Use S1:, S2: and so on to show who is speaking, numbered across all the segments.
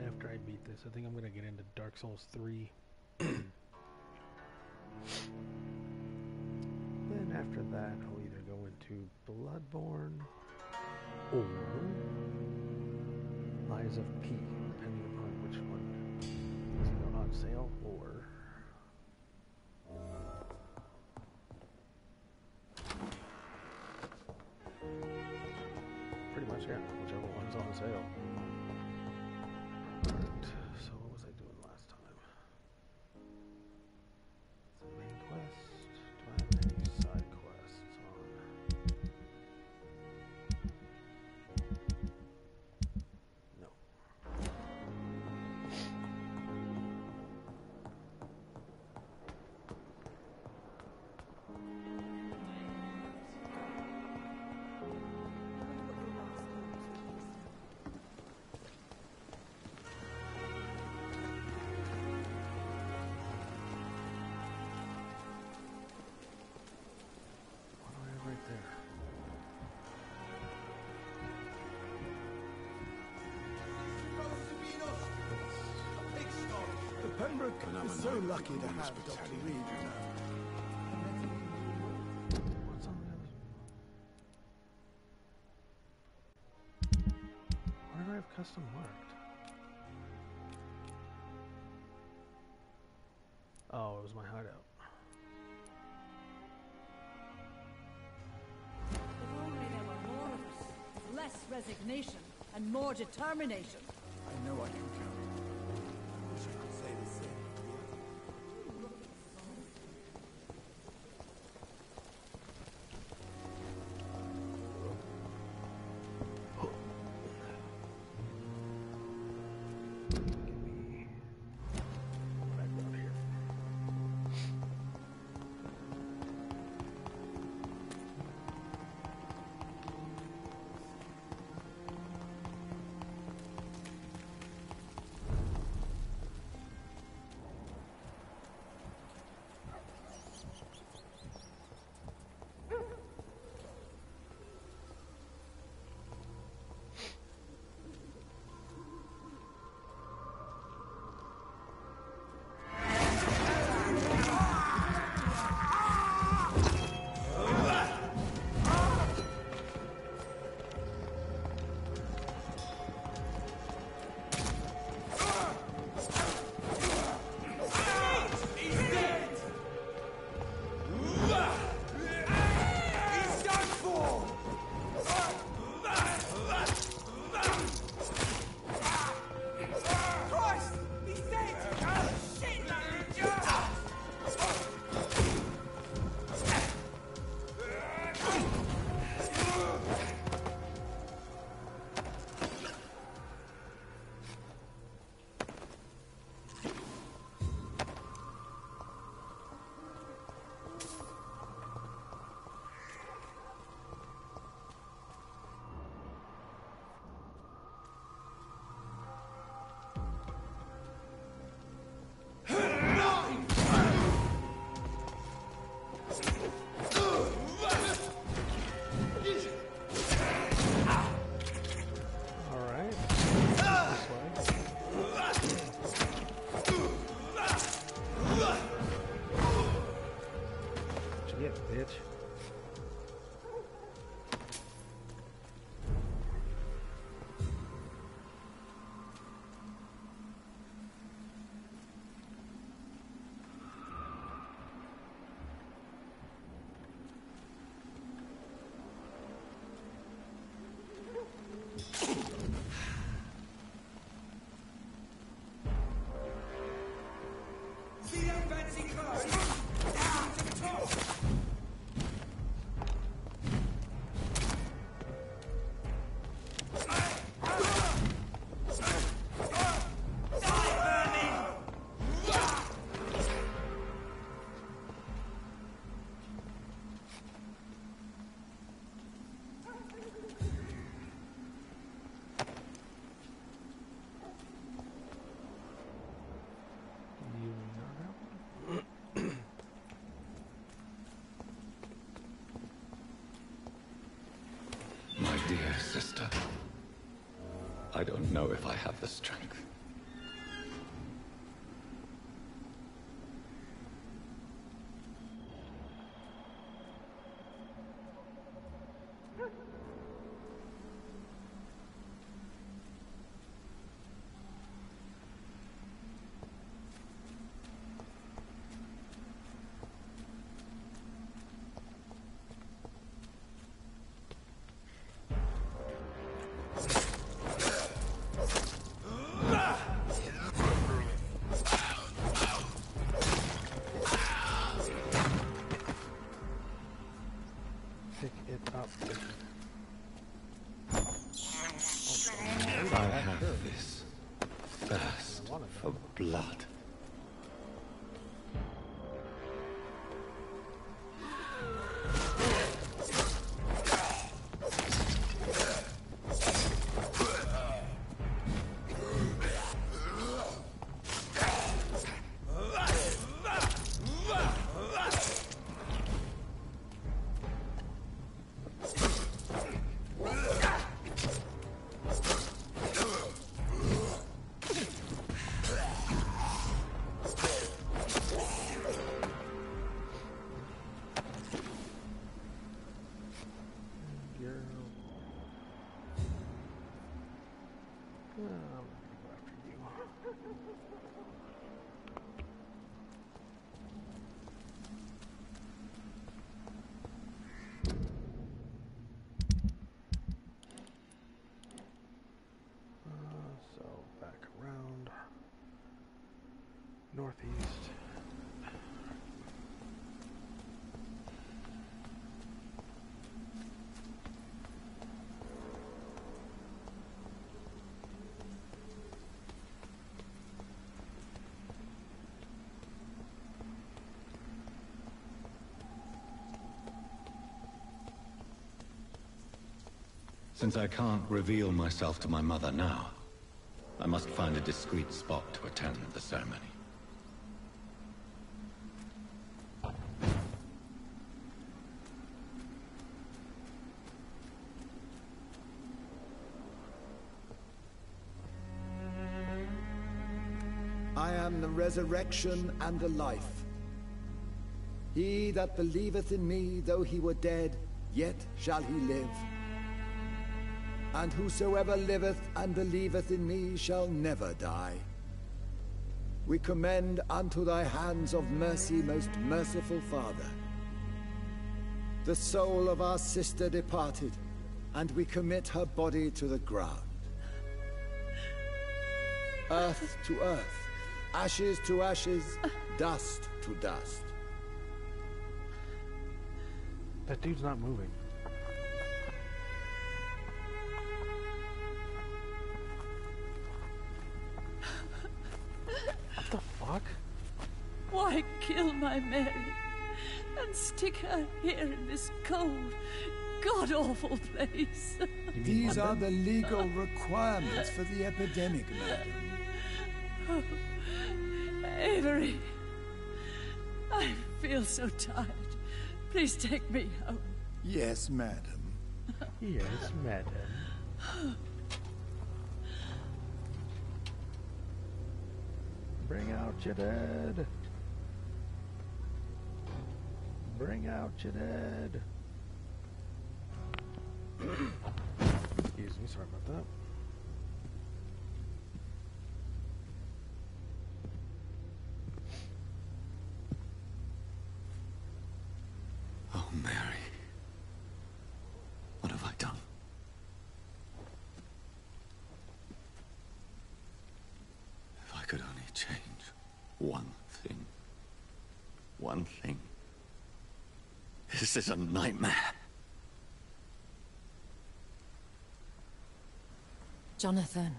S1: After I beat this, I think I'm going to get into Dark Souls 3. Then after that, I'll either go into Bloodborne or Lies of P, depending upon which one is either on sale or pretty much, yeah, whichever one's on sale. So what was I doing last time? The main quest. Do I have any side quests on? No.
S2: Pembroke is so lucky to have Dr. Reed, you know.
S1: What's on the other? Why do I have custom marked? Oh, it was my hideout.
S3: If only there were more of us. Less resignation and more determination.
S2: I know I can count. I wish I could say the same.
S4: See that fancy car? Down to the top! sister. I don't know if I have the strength.
S1: Pick it up.
S4: I have this thirst for blood.
S1: So back around northeast.
S4: Since I can't reveal myself to my mother now, I must find a discreet spot to attend the ceremony.
S2: I am the resurrection and the life. He that believeth in me, though he were dead, yet shall he live. And whosoever liveth and believeth in me shall never die. We commend unto thy hands of mercy, most merciful Father, the soul of our sister departed, and we commit her body to the ground. Earth to earth, ashes to ashes, dust to dust.
S1: That dude's not moving. What the fuck?
S3: Why kill my Mary and stick her here in this cold, god-awful place?
S2: These are the legal requirements for the epidemic, madam.
S3: Oh, Avery, I feel so tired. Please take me home.
S2: Yes, madam.
S1: Yes, madam. Bring out your dead. Bring out your dead. Excuse me, sorry about that.
S4: Oh, Mary. What have I done? If I could only change one thing. One thing. This is a nightmare.
S5: Jonathan,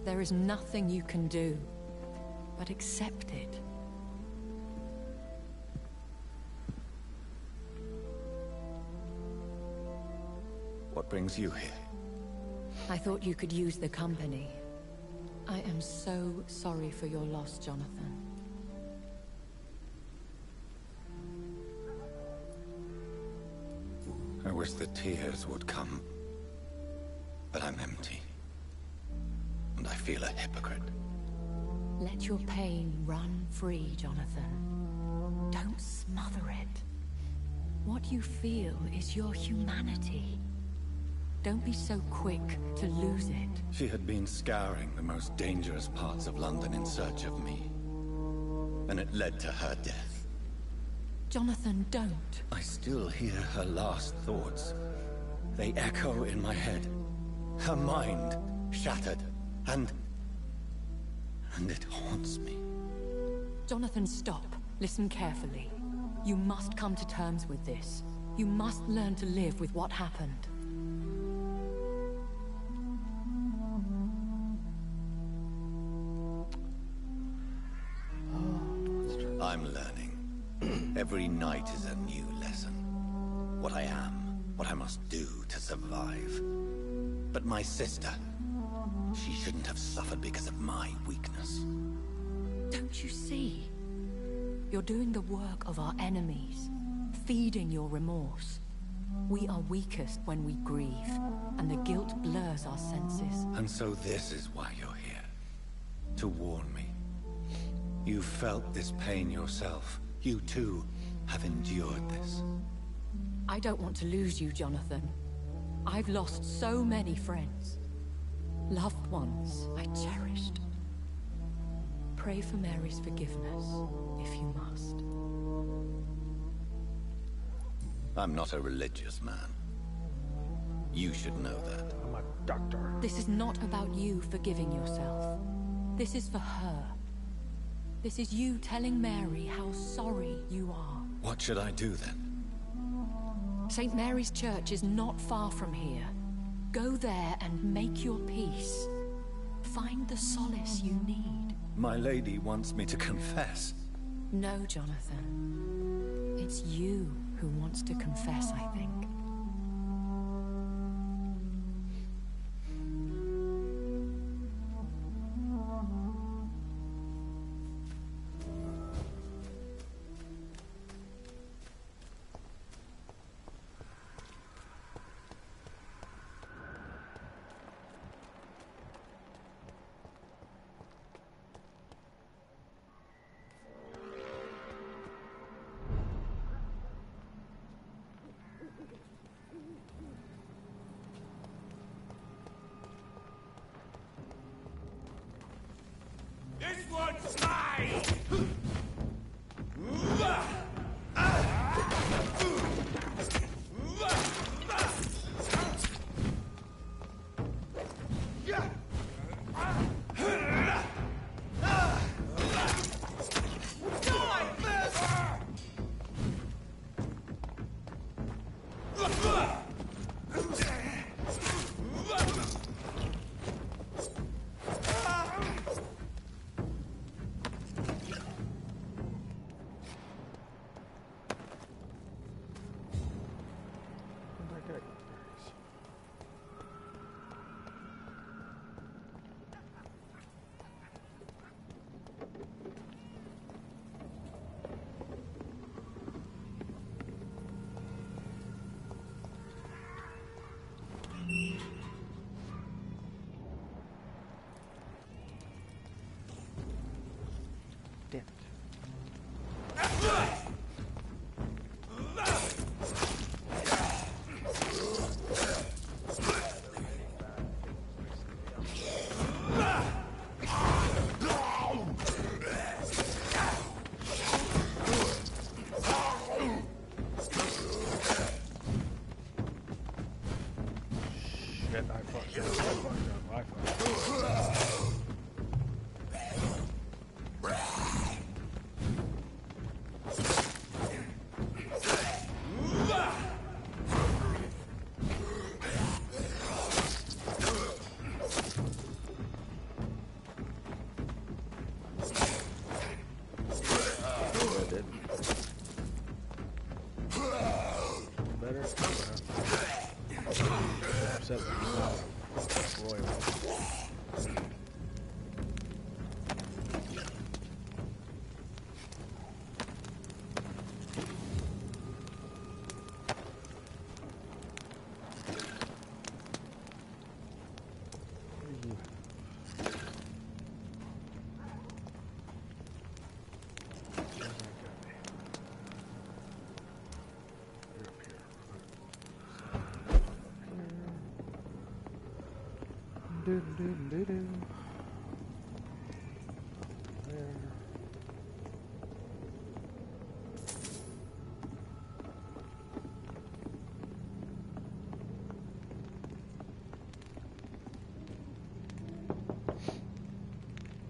S5: there is nothing you can do but accept it.
S4: What brings you here?
S5: I thought you could use the company. I am so sorry for your loss, Jonathan.
S4: I wish the tears would come But I'm empty. And I feel a hypocrite.
S5: Let your pain run free, Jonathan. Don't smother it. What you feel is your humanity. Don't be so quick to lose it.
S4: She had been scouring the most dangerous parts of London in search of me. And it led to her death.
S5: Jonathan, don't.
S4: I still hear her last thoughts. They echo in my head. Her mind shattered, and it haunts me.
S5: Jonathan, stop. Listen carefully. You must come to terms with this. You must learn to live with what happened.
S4: I'm learning. Every night is a new lesson. What I am, what I must do to survive. But my sister, she shouldn't have suffered because of my weakness.
S5: Don't you see? You're doing the work of our enemies, feeding your remorse. We are weakest when we grieve, and the guilt blurs our senses.
S4: And so this is why you're here. To warn me. You felt this pain yourself. You too have endured this.
S5: I don't want to lose you, Jonathan. I've lost so many friends. Loved ones I cherished. Pray for Mary's forgiveness, if you must.
S4: I'm not a religious man. You should know that.
S1: I'm a doctor.
S5: This is not about you forgiving yourself. This is for her. This is you telling Mary how sorry you are.
S4: What should I do then?
S5: St. Mary's Church is not far from here. Go there and make your peace. Find the solace you need.
S4: My lady wants me to confess.
S5: No, Jonathan. It's you who wants to confess, I think.
S6: This one's mine!
S1: Damn it. Shit, I fucked up. I fucked up. Better? Upset with Roy. Do-do-do-do-do-do. There.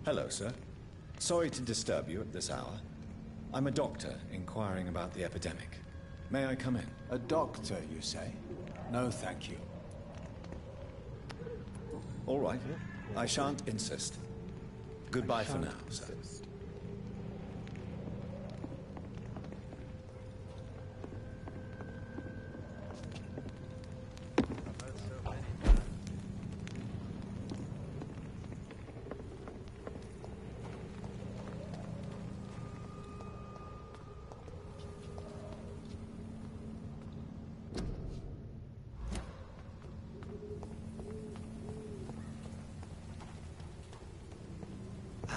S7: Hello, sir. Sorry to disturb you at this hour. I'm a doctor inquiring about the epidemic. May I come in?
S2: A doctor, you say? No, thank you.
S7: All right. I shan't insist. Goodbye for now, sir.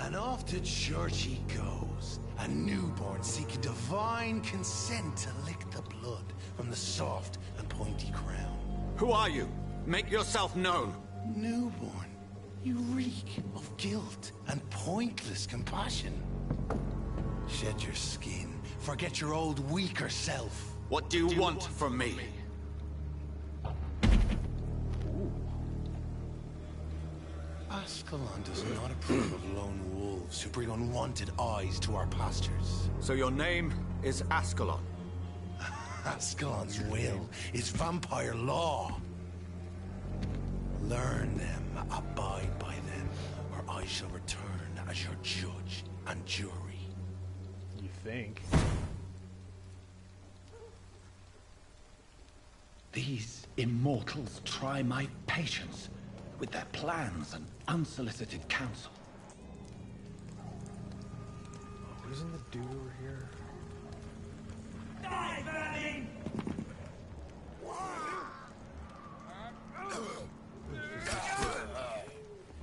S6: And off to church he goes, a newborn seeking divine consent to lick the blood from the soft and pointy crown.
S4: Who are you? Make yourself known.
S6: Newborn, you reek of guilt and pointless compassion. Shed your skin, forget your old weaker self.
S4: What do you want from me?
S6: Ascalon does not approve of lone wolves who bring unwanted eyes to our pastures.
S4: So your name is Ascalon.
S6: Ascalon's will is vampire law. Learn them, abide by them, or I shall return as your judge and jury.
S1: You think?
S4: These immortals try my patience with their plans and unsolicited counsel.
S1: Oh, isn't the dude over here?
S6: Die, vermin!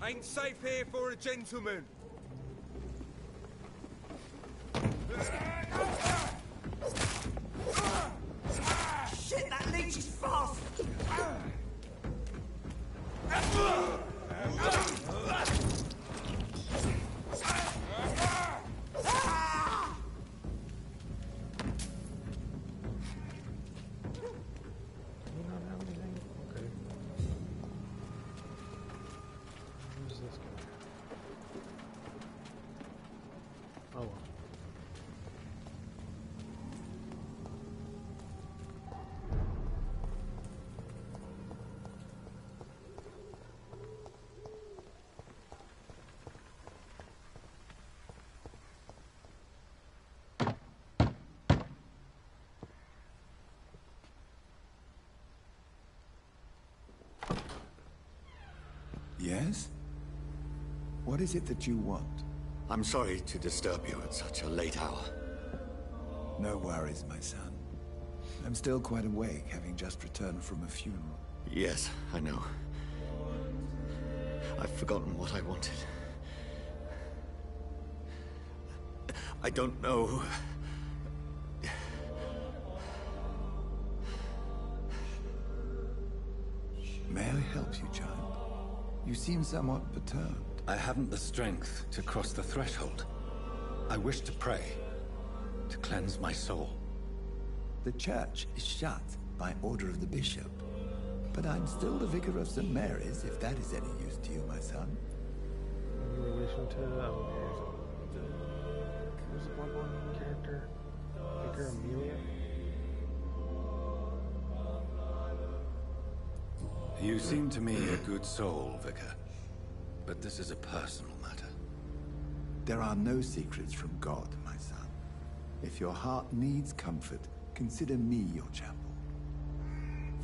S8: Ain't safe here for a gentleman.
S6: Shit, that leech is fast!
S1: Do you not have anything? Okay. Who's this guy? Oh well.
S2: Yes? What is it that you want?
S4: I'm sorry to disturb you at such a late hour.
S2: No worries, my son. I'm still quite awake, having just returned from a funeral.
S4: Yes, I know. I've forgotten what I wanted. I don't know.
S2: May I help you, child? You seem somewhat perturbed.
S4: I haven't the strength to cross the threshold. I wish to pray, to cleanse my soul.
S2: The church is shut by order of the bishop. But I'm still the vicar of St. Mary's, if that is any use to you, my son.
S1: In relation to who's the Bloodborne character? Vicar Amelia?
S4: You seem to me a good soul, Vicar. But this is a personal matter.
S2: There are no secrets from God, my son. If your heart needs comfort, consider me your chapel.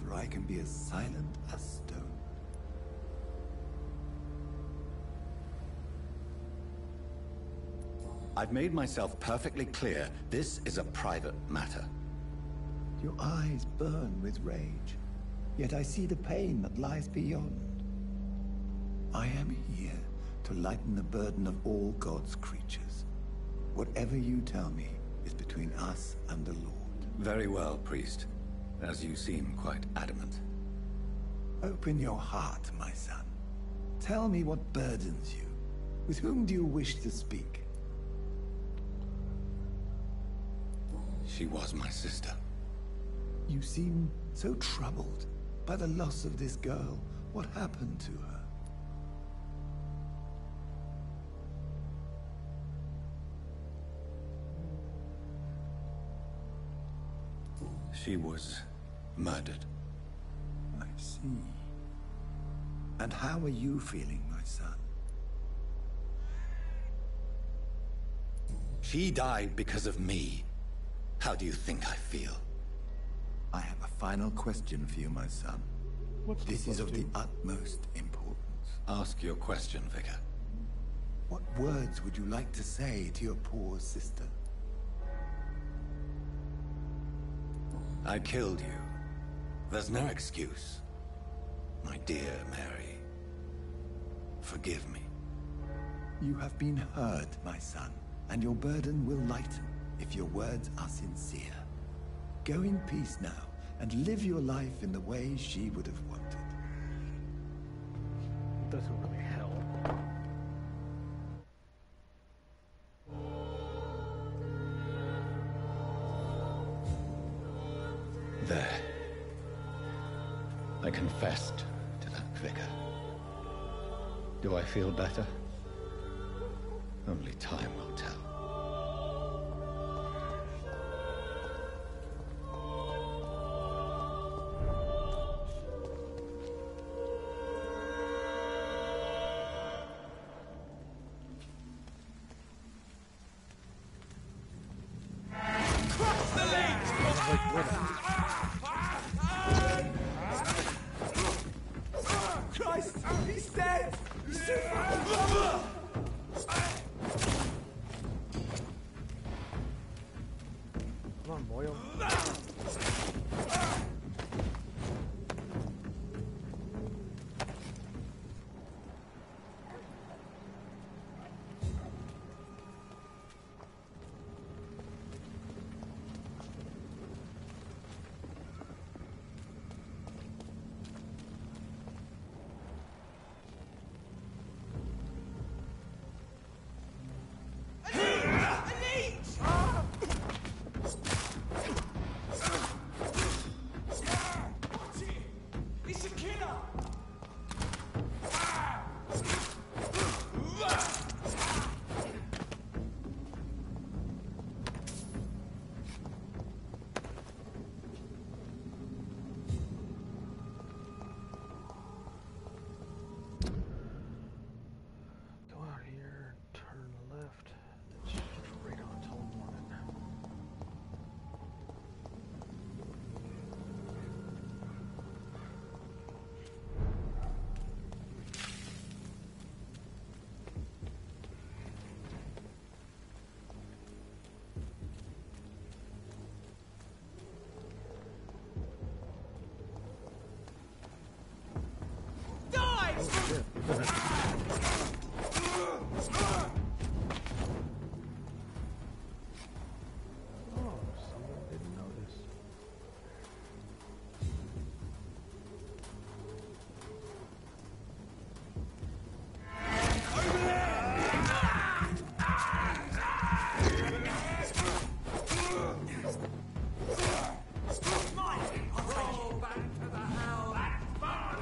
S2: For I can be as silent as stone.
S4: I've made myself perfectly clear. This is a private matter.
S2: Your eyes burn with rage, yet I see the pain that lies beyond. I am here to lighten the burden of all God's creatures. Whatever you tell me is between us and the Lord.
S4: Very well, priest. As you seem quite adamant.
S2: Open your heart, my son. Tell me what burdens you. With whom do you wish to speak?
S4: She was my sister.
S2: You seem so troubled by the loss of this girl. What happened to her?
S4: She was murdered.
S2: I see. And how are you feeling, my son?
S4: She died because of me. How do you think I feel?
S2: I have a final question for you, my son. This is of the utmost importance.
S4: Ask your question, Vicar.
S2: What words would you like to say to your poor sister?
S4: I killed you. There's no excuse. My dear Mary, forgive me.
S2: You have been heard, my son, and your burden will lighten if your words are sincere. Go in peace now, and live your life in the way she would have wanted.
S1: It doesn't really help.
S4: There. I confessed to that vicar. Do I feel better? Only time will tell.
S2: Christ! He's dead!
S1: Come on, Boyle. Go out here, turn left. It's straight on till morning. Oh, shit. Oh, someone didn't notice.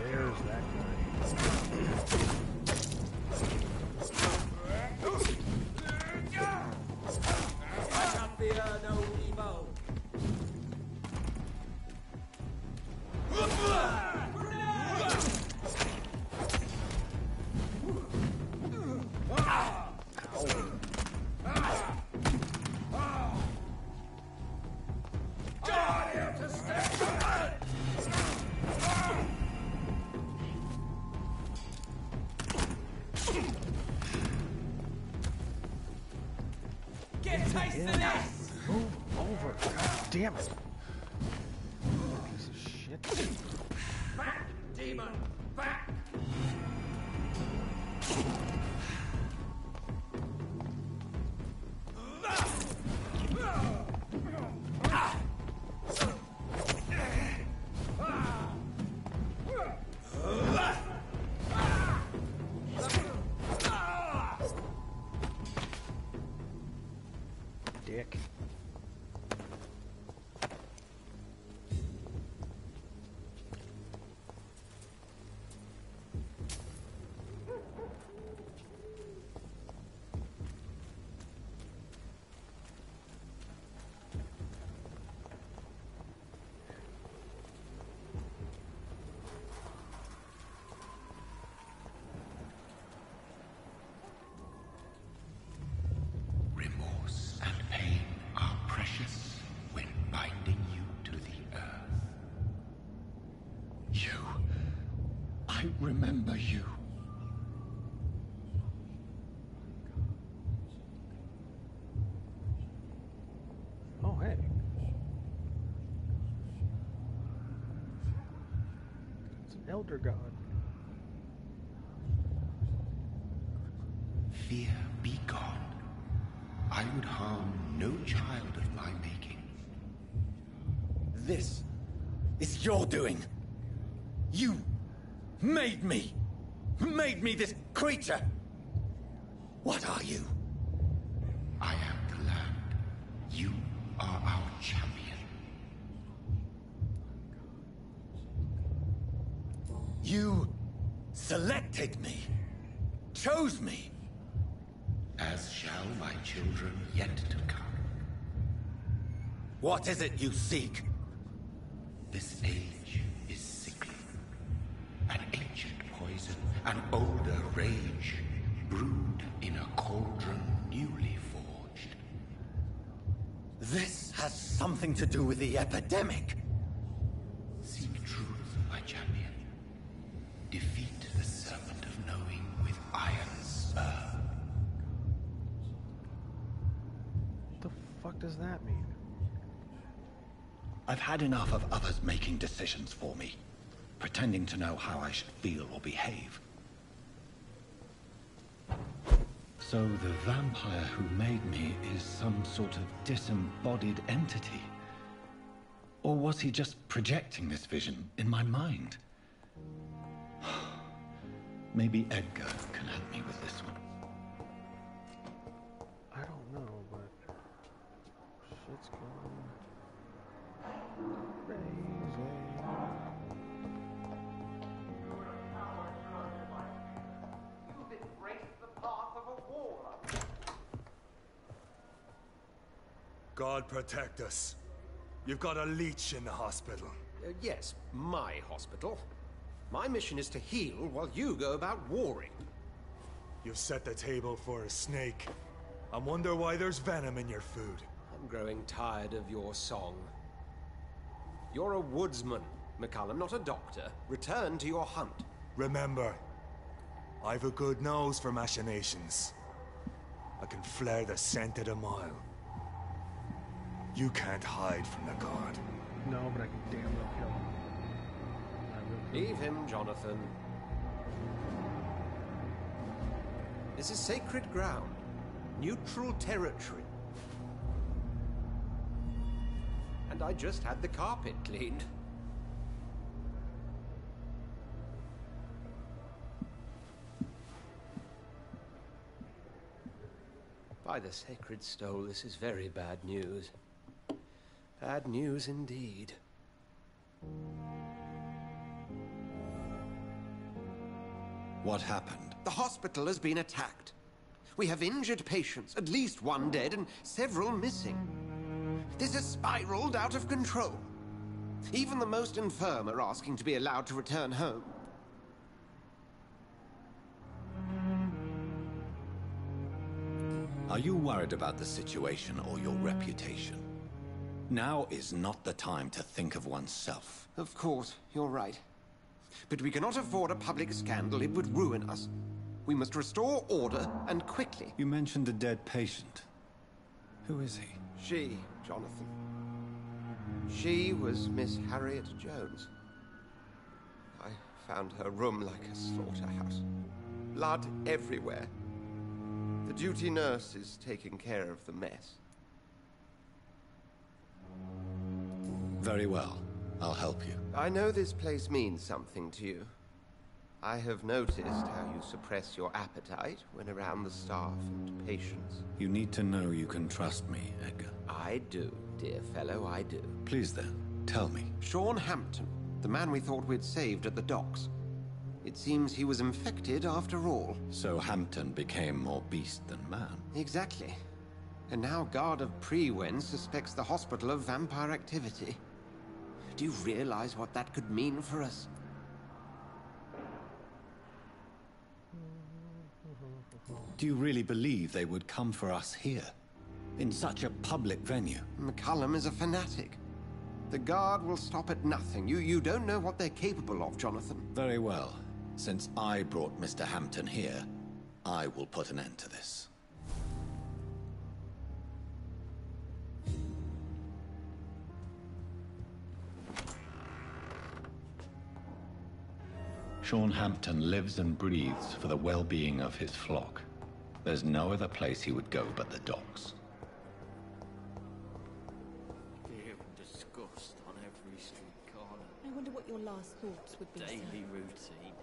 S1: There's that guy. Yeah. Move over. God damn it. Piece of shit.
S8: Back, demon! Back!
S6: remember you.
S1: Oh, hey. It's an elder god.
S6: Fear be gone. I would harm no child of my making.
S4: This is your doing. You made me this creature. What are you?
S6: I am the land. You are our champion.
S4: You selected me, chose me.
S6: As shall my children yet to come.
S4: What is it you seek?
S6: This age is sickly. An ancient poison, an older rage, brewed in a cauldron newly forged.
S4: This has something to do with the epidemic.
S6: Seek truth, my champion. Defeat the serpent of knowing with iron spur.
S1: What the fuck does that mean?
S4: I've had enough of others making decisions for me, pretending to know how I should feel or behave. So the vampire who made me is some sort of disembodied entity? Or was he just projecting this vision in my mind? Maybe Edgar can help me with this one.
S1: I don't know, but shit's going crazy.
S8: You've embraced the path of a warlock.
S9: God protect us. You've got a leech in the hospital.
S8: Yes, my hospital. My mission is to heal while you go about warring.
S9: You've set the table for a snake. I wonder why there's venom in your food.
S8: I'm growing tired of your song. You're a woodsman, McCallum, not a doctor. Return to your hunt.
S9: Remember, I've a good nose for machinations. I can flare the scent at a mile. You can't hide from the god.
S1: No, but I can damn well kill him. I will kill
S8: Leave him, Jonathan. This is sacred ground. Neutral territory. And I just had the carpet cleaned. By the sacred stole, this is very bad news. Bad news indeed.
S4: What happened?
S8: The hospital has been attacked. We have injured patients, at least one dead and several missing. This has spiraled out of control. Even the most infirm are asking to be allowed to return home.
S4: Are you worried about the situation or your reputation? Now is not the time to think of oneself.
S8: Of course, you're right. But we cannot afford a public scandal. It would ruin us. We must restore order, and quickly.
S4: You mentioned a dead patient. Who is he?
S8: She, Jonathan. She was Miss Harriet Jones. I found her room like a slaughterhouse. Blood everywhere. The duty nurse is taking care of the mess.
S4: Very well. I'll help you.
S8: I know this place means something to you. I have noticed how you suppress your appetite when around the staff and patients.
S4: You need to know you can trust me, Edgar.
S8: I do, dear fellow, I do.
S4: Please then, tell me.
S8: Sean Hampton, the man we thought we'd saved at the docks. It seems he was infected after all.
S4: So Hampton became more beast than man.
S8: Exactly. And now Guard of Prewen suspects the hospital of vampire activity. Do you realize what that could mean for us?
S4: Do you really believe they would come for us here? In such a public venue?
S8: McCallum is a fanatic. The Guard will stop at nothing. You don't know what they're capable of, Jonathan.
S4: Very well. Since I brought Mr. Hampton here, I will put an end to this. Sean Hampton lives and breathes for the well-being of his flock. There's no other place he would go but the docks.
S10: Fear and disgust on every street corner.
S11: I wonder what your last thoughts would be, sir.
S10: Daily routine.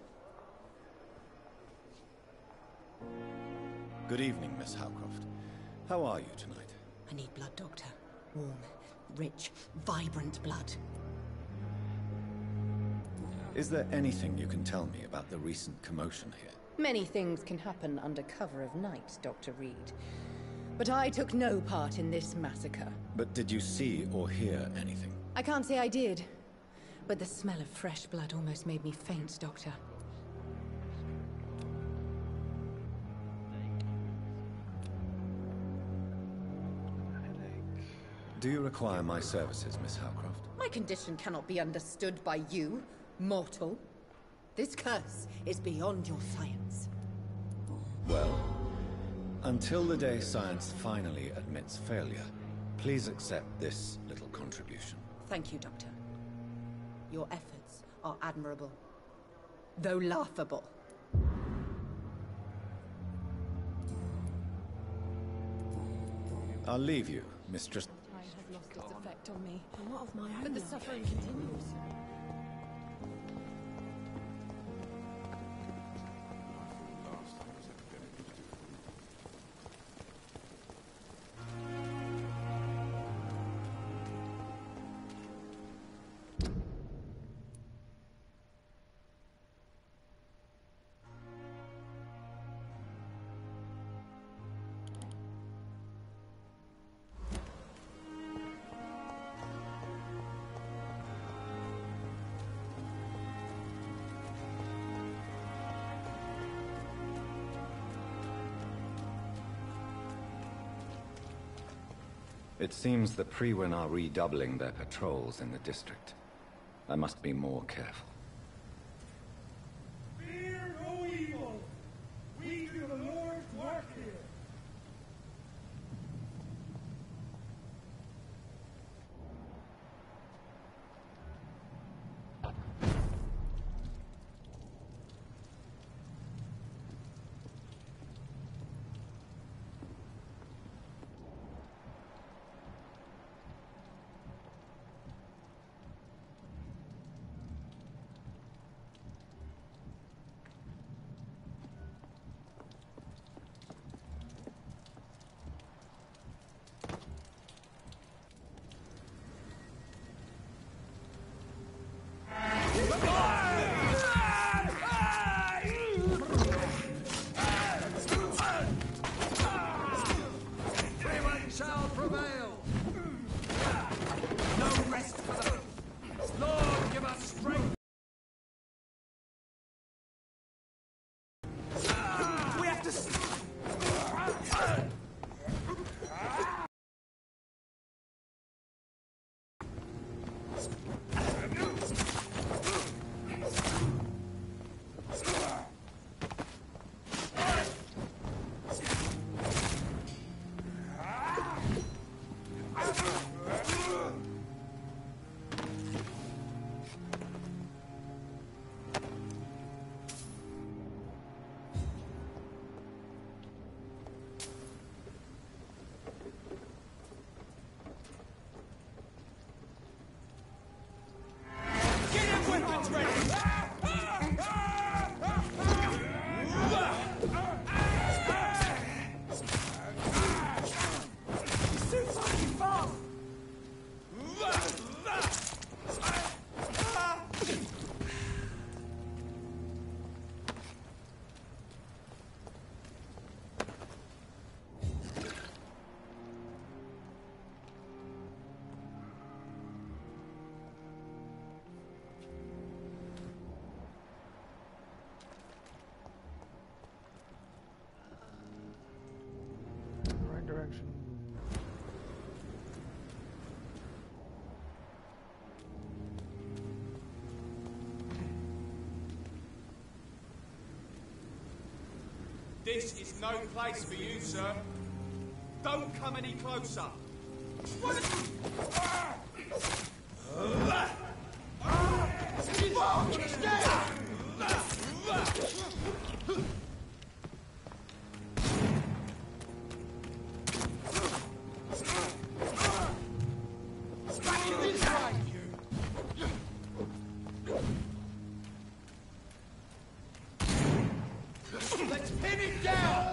S7: Good evening, Miss Howcroft. How are you tonight?
S11: I need blood, Doctor. Warm, rich, vibrant blood.
S7: Is there anything you can tell me about the recent commotion here?
S11: Many things can happen under cover of night, Dr. Reed. But I took no part in this massacre.
S7: But did you see or hear anything?
S11: I can't say I did. But the smell of fresh blood almost made me faint, Doctor.
S7: Do you require my services, Miss Howcroft?
S11: My condition cannot be understood by you, mortal. This curse is beyond your science.
S7: Well, until the day science finally admits failure, please accept this little contribution.
S11: Thank you, Doctor. Your efforts are admirable, though laughable.
S7: I'll leave you, Mistress.
S11: Time has lost its effect on me.
S12: A lot of my own
S11: But the
S12: life.
S11: suffering continues.
S7: It seems the Priwen are redoubling their patrols in the district. I must be more careful.
S13: Fear no evil. We do the Lord's work here.
S12: This is no place for you, sir. Don't come any closer.
S6: Let's pin it down!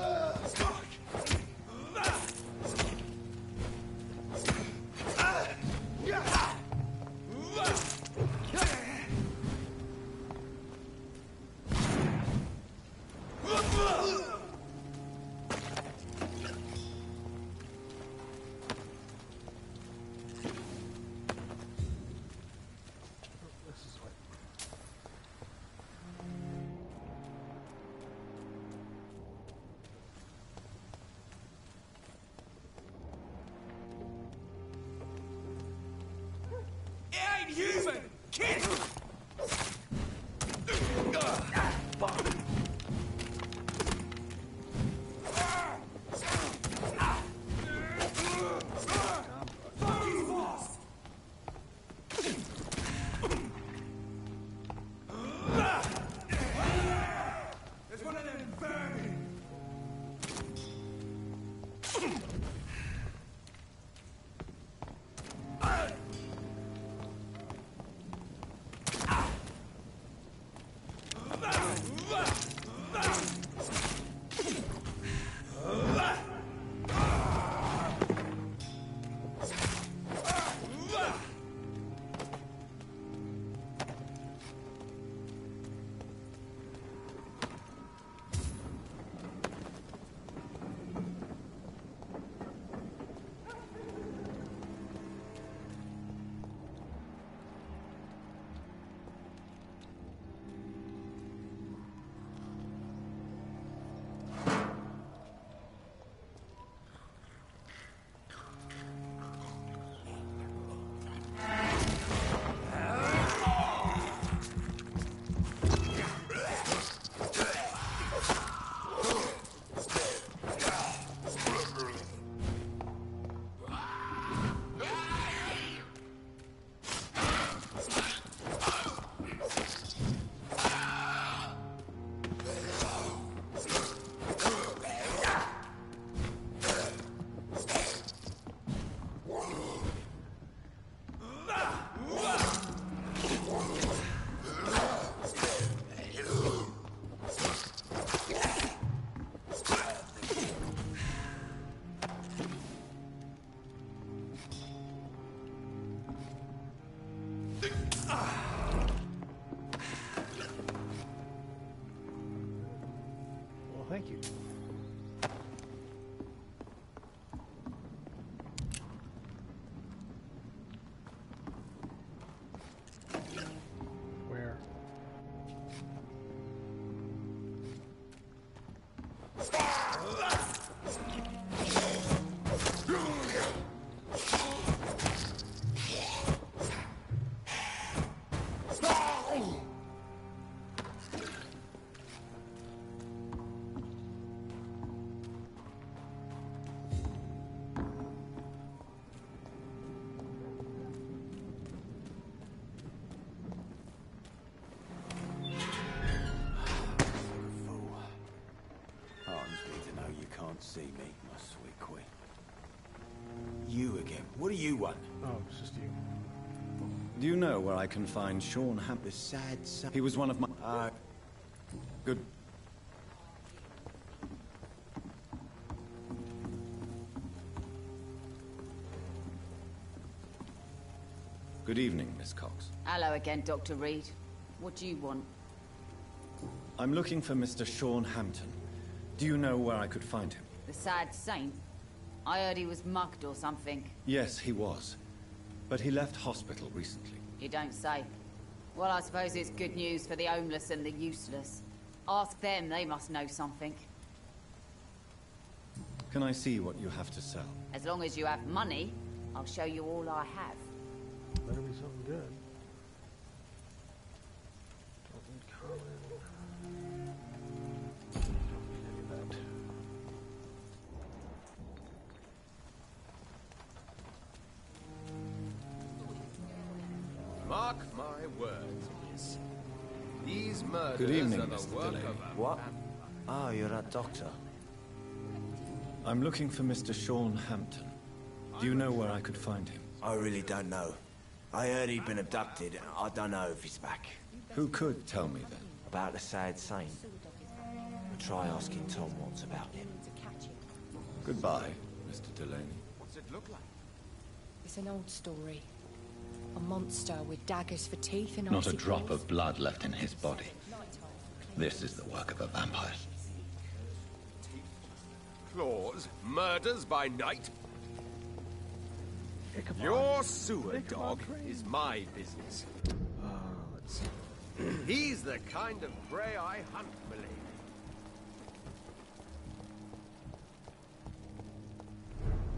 S12: Human! Kid!
S6: There's one of them vermin!
S1: Well, thank you. Where?
S12: See me, my sweet queen. You again. What do you want?
S1: Oh, it's just you.
S7: Do you know where I can find Sean Hamp?
S12: The sad son.
S7: He was one of my... Good... Good evening, Miss Cox.
S14: Hello again, Dr. Reed. What do you want?
S7: I'm looking for Mr. Sean Hampton. Do you know where I could find him?
S14: The sad saint? I heard he was mugged or something.
S7: Yes, he was. But he left hospital recently.
S14: You don't say. Well, I suppose it's good news for the homeless and the useless. Ask them, they must know something.
S7: Can I see what you have to sell?
S14: As long as you have money, I'll show you all I have.
S1: Better be something good. Don't need common. Don't need any of that.
S8: Mark my words, miss. These murders
S7: Good evening,
S8: are the
S7: Mr.
S8: work
S7: Delaney.
S8: of a
S12: What? Oh, you're that doctor.
S7: I'm looking for Mr. Sean Hampton. Do you know where I could find him?
S12: I really don't know. I heard he'd been abducted. I don't know if he's back.
S7: Who could tell me then?
S12: About the sad saint. I'll try asking Tom Watts about him.
S7: Goodbye, Mr. Delaney.
S8: What's it look like?
S15: It's an old story. A monster with daggers for teeth and
S4: Not a
S15: icy
S4: drop
S15: claws.
S4: of blood left in his body. This is the work of a vampire.
S8: Claws, murders by night. Your sewer dog is my business.
S1: Let's see.
S8: He's the kind of prey I hunt, milady.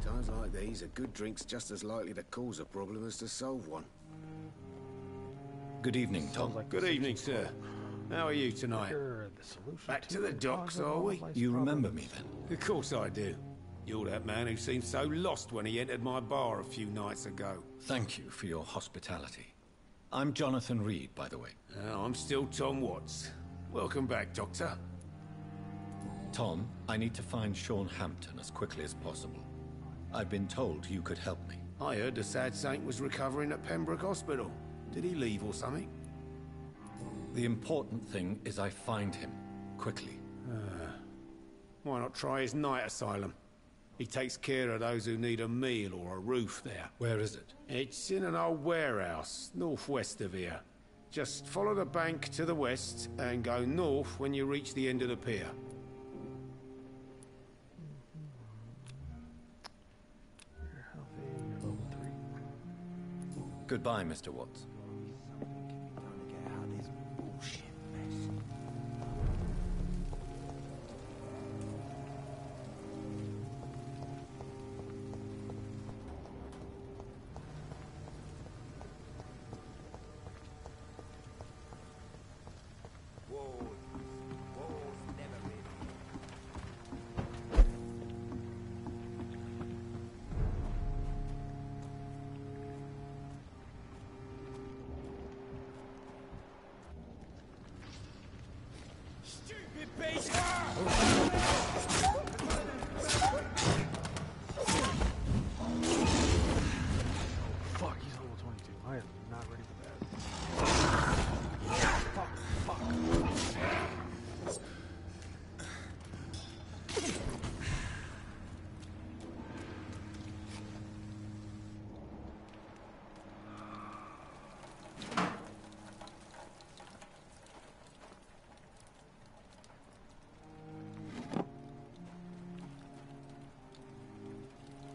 S16: Times like these, a good drink's just as likely to cause a problem as to solve one.
S7: Good evening, Tom.
S9: Good evening, sir. How are you tonight? Back to the docks, are we?
S7: You remember me then?
S9: Of course I do. You're that man who seemed so lost when he entered my bar a few nights ago.
S7: Thank you for your hospitality. I'm Jonathan Reed, by the way.
S9: I'm still Tom Watts. Welcome back, Doctor.
S7: Tom, I need to find Sean Hampton as quickly as possible. I've been told you could help me.
S9: I heard the sad saint was recovering at Pembroke Hospital. Did he leave or something?
S7: The important thing is I find him, quickly.
S9: Why not try his night asylum? He takes care of those who need a meal or a roof there.
S7: Where is it?
S9: It's in an old warehouse, northwest of here. Just follow the bank to the west and go north when you reach the end of the pier.
S7: Goodbye, Mr. Watts.
S1: Fuck, he's level 22. I am not ready for that. Fuck, fuck.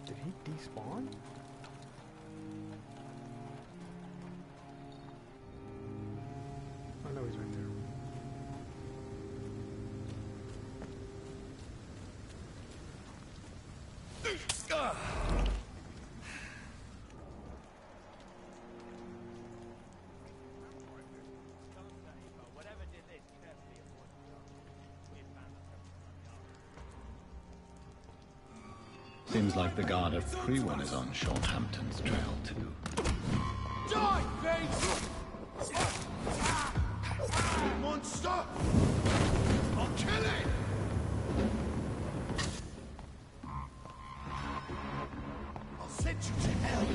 S1: Did he despawn? Oh no, he's right there.
S4: Seems like the guard at Pre-1 is on Sean Hampton's trail, too.
S6: Die, Bates! Monster! I'll kill it! I'll send you to hell!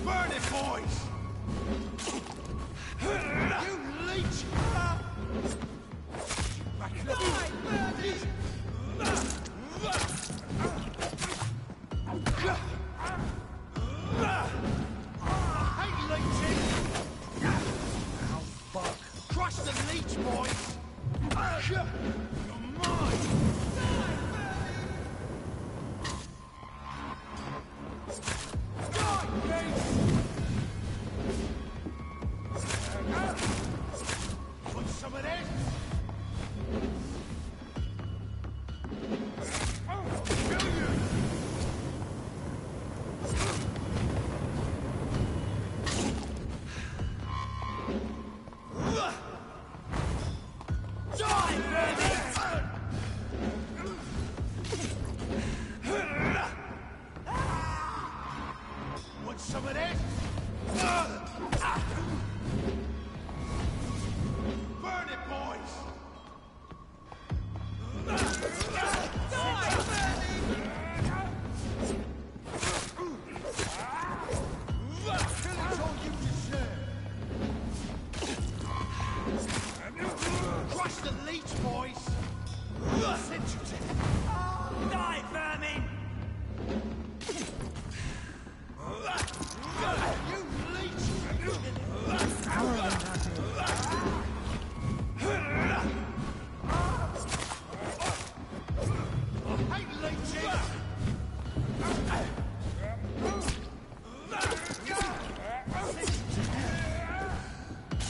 S6: Burn it, boys! You leech! Back it up! I hate leeching! Ow, fuck. Crush the leech, boys! You're mine! Die, Bates! Want some of this? I'll kill you! Die, baby!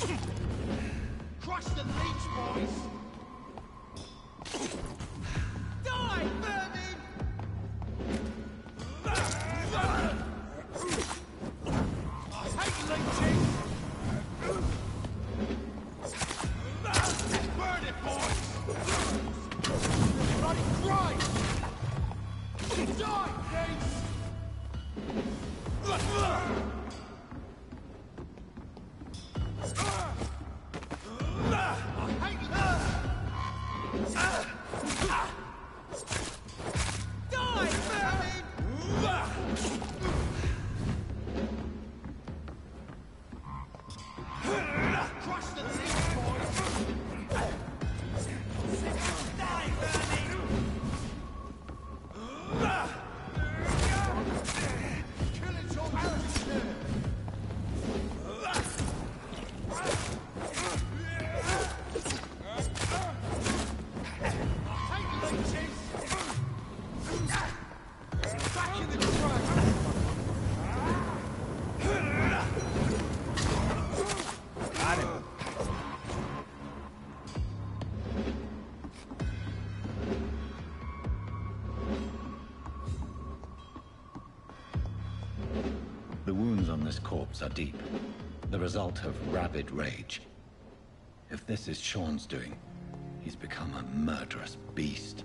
S6: Crush the leech, boys! Die, vermin! I hate leeching! Burn it, boys! Bloody Christ! Die, Gates!
S4: The wounds on this corpse are deep, the result of rabid rage. If this is Sean's doing, he's become a murderous beast.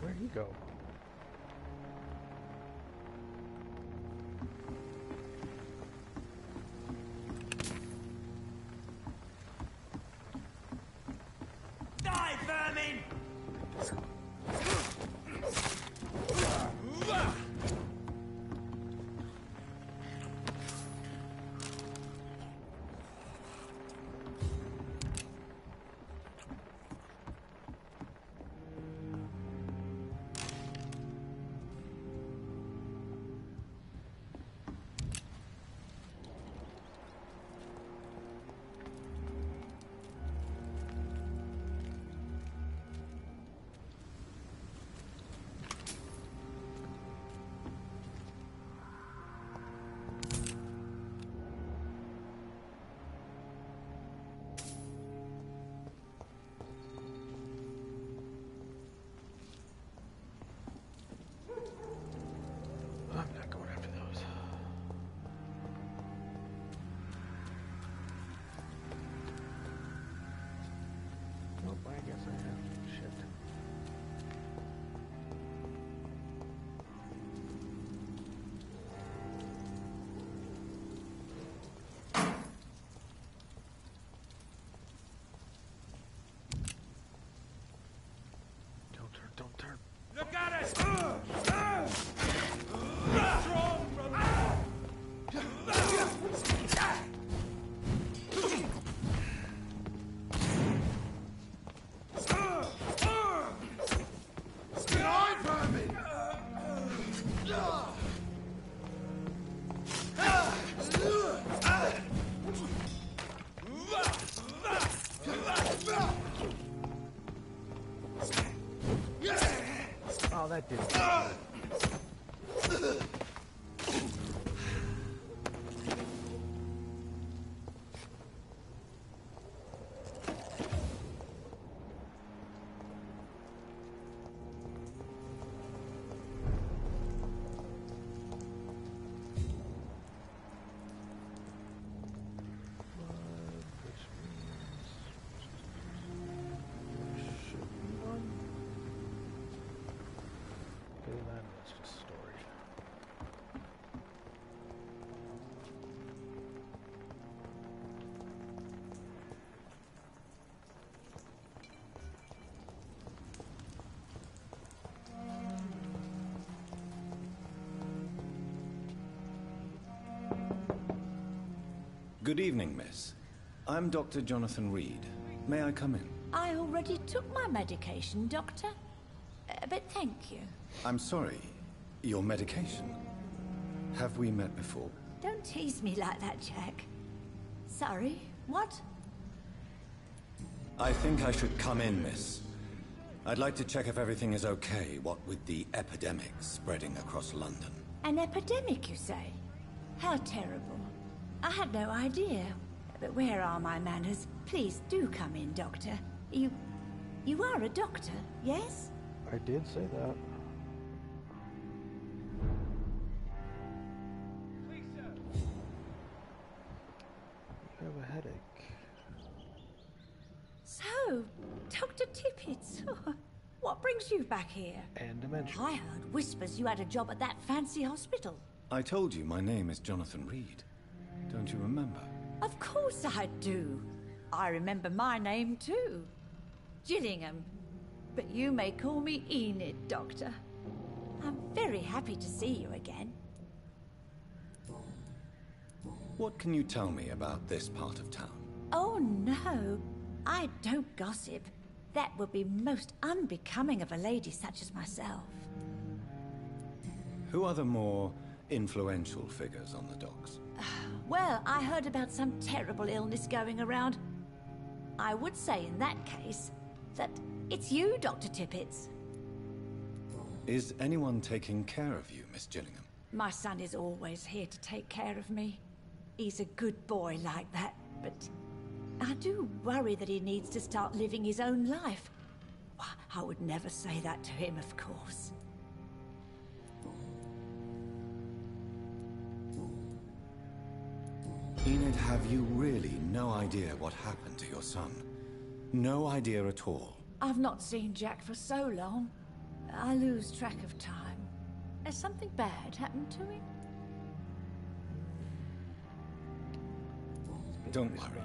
S1: Where'd he go?
S6: Die, vermin!
S1: I'm not going after those. Nope, I guess I have. Shit. Don't turn, don't turn.
S6: Look at it! Strong, brother!
S1: Oh, that did it.
S7: Good evening, miss. I'm Dr. Jonathan Reed. May I come in?
S17: I already took my medication, Doctor. But thank you.
S7: I'm sorry. Your medication? Have we met before?
S17: Don't tease me like that, Jack. Sorry, what?
S7: I think I should come in, miss. I'd like to check if everything is okay, what with the epidemic spreading across London.
S17: An epidemic, you say? How terrible. I had no idea. But where are my manners? Please do come in, Doctor. You are a doctor, yes?
S1: I did say that. You have a headache.
S17: So, Dr. Tippett, what brings you back here?
S1: And dementia.
S17: I heard whispers you had a job at that fancy hospital.
S7: I told you my name is Jonathan Reed. Don't you remember?
S17: Of course I do. I remember my name too. Gillingham. But you may call me Enid, Doctor. I'm very happy to see you again.
S7: What can you tell me about this part of town?
S17: Oh no, I don't gossip. That would be most unbecoming of a lady such as myself.
S7: Who are the more influential figures on the docks?
S17: Well, I heard about some terrible illness going around. I would say in that case that it's you, Dr. Tippett.
S7: Is anyone taking care of you, Miss Gillingham?
S17: My son is always here to take care of me. He's a good boy like that, but I do worry that he needs to start living his own life. I would never say that to him, of course.
S7: Enid, have you really no idea what happened to your son? No idea at all?
S17: I've not seen Jack for so long. I lose track of time. Has something bad happened to him?
S7: Don't worry.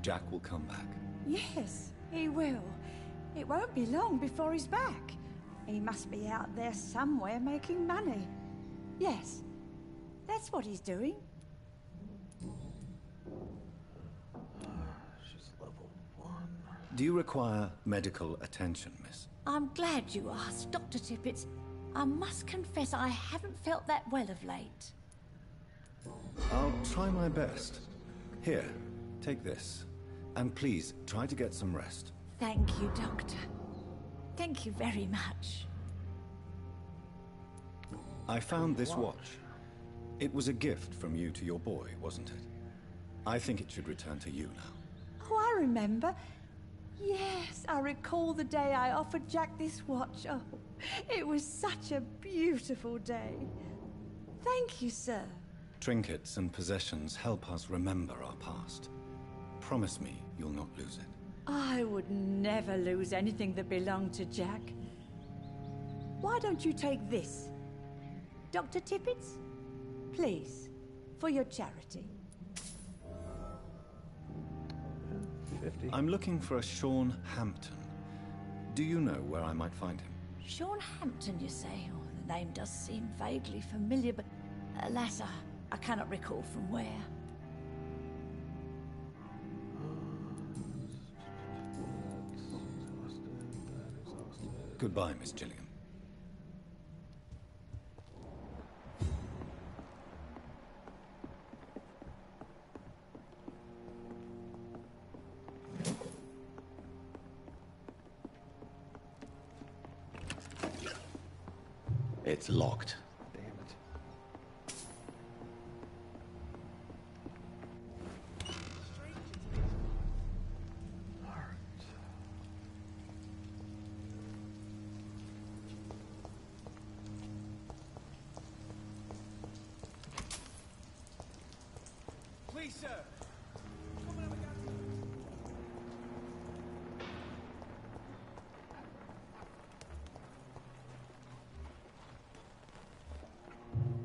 S7: Jack will come back.
S18: Yes, he will. It won't be long before he's back. He must be out there somewhere making money. Yes, that's what he's doing.
S1: She's level 1.
S7: Do you require medical attention, miss?
S17: I'm glad you asked, Dr. Tippett. I must confess I haven't felt that well of late.
S7: I'll try my best. Here, take this. And please, try to get some rest.
S17: Thank you, Doctor. Thank you very much.
S7: I found this watch. It was a gift from you to your boy, wasn't it? I think it should return to you now.
S18: Oh, I remember. Yes, I recall the day I offered Jack this watch. Oh, it was such a beautiful day. Thank you, sir.
S7: Trinkets and possessions help us remember our past. Promise me you'll not lose it.
S18: I would never lose anything that belonged to Jack. Why don't you take this? Dr. Tippett? Please, for your charity.
S1: 50.
S7: I'm looking for a Sean Hampton. Do you know where I might find him?
S17: Sean Hampton, you say? Oh, the name does seem vaguely familiar, but alas, I cannot recall from where.
S7: Goodbye, Miss Gillingham.
S4: It's locked.
S1: Damn it.
S12: Please, sir.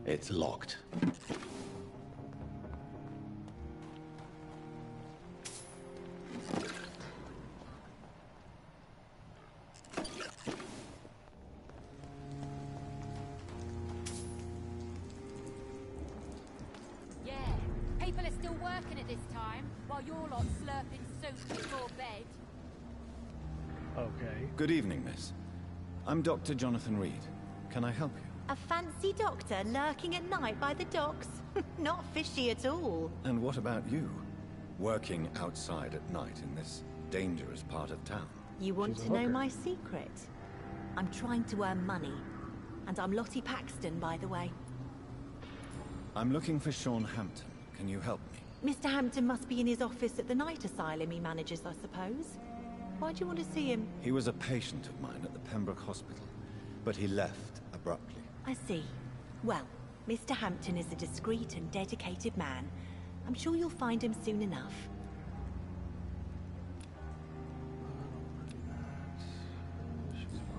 S4: It's locked.
S19: Yeah, people are still working at this time, while you're lot slurping soup before bed.
S1: Okay.
S7: Good evening, miss. I'm Dr. Jonathan Reed. Can I help you?
S20: A fancy doctor lurking at night by the docks? Not fishy at all.
S7: And what about you? Working outside at night in this dangerous part of town?
S20: You want to know my secret? I'm trying to earn money. And I'm Lottie Paxton, by the way.
S7: I'm looking for Sean Hampton. Can you help me?
S20: Mr. Hampton must be in his office at the night asylum he manages, I suppose. Why do you want to see him?
S7: He was a patient of mine at the Pembroke Hospital, but he left abruptly.
S20: I see. Well, Mr. Hampton is a discreet and dedicated man. I'm sure you'll find him soon enough.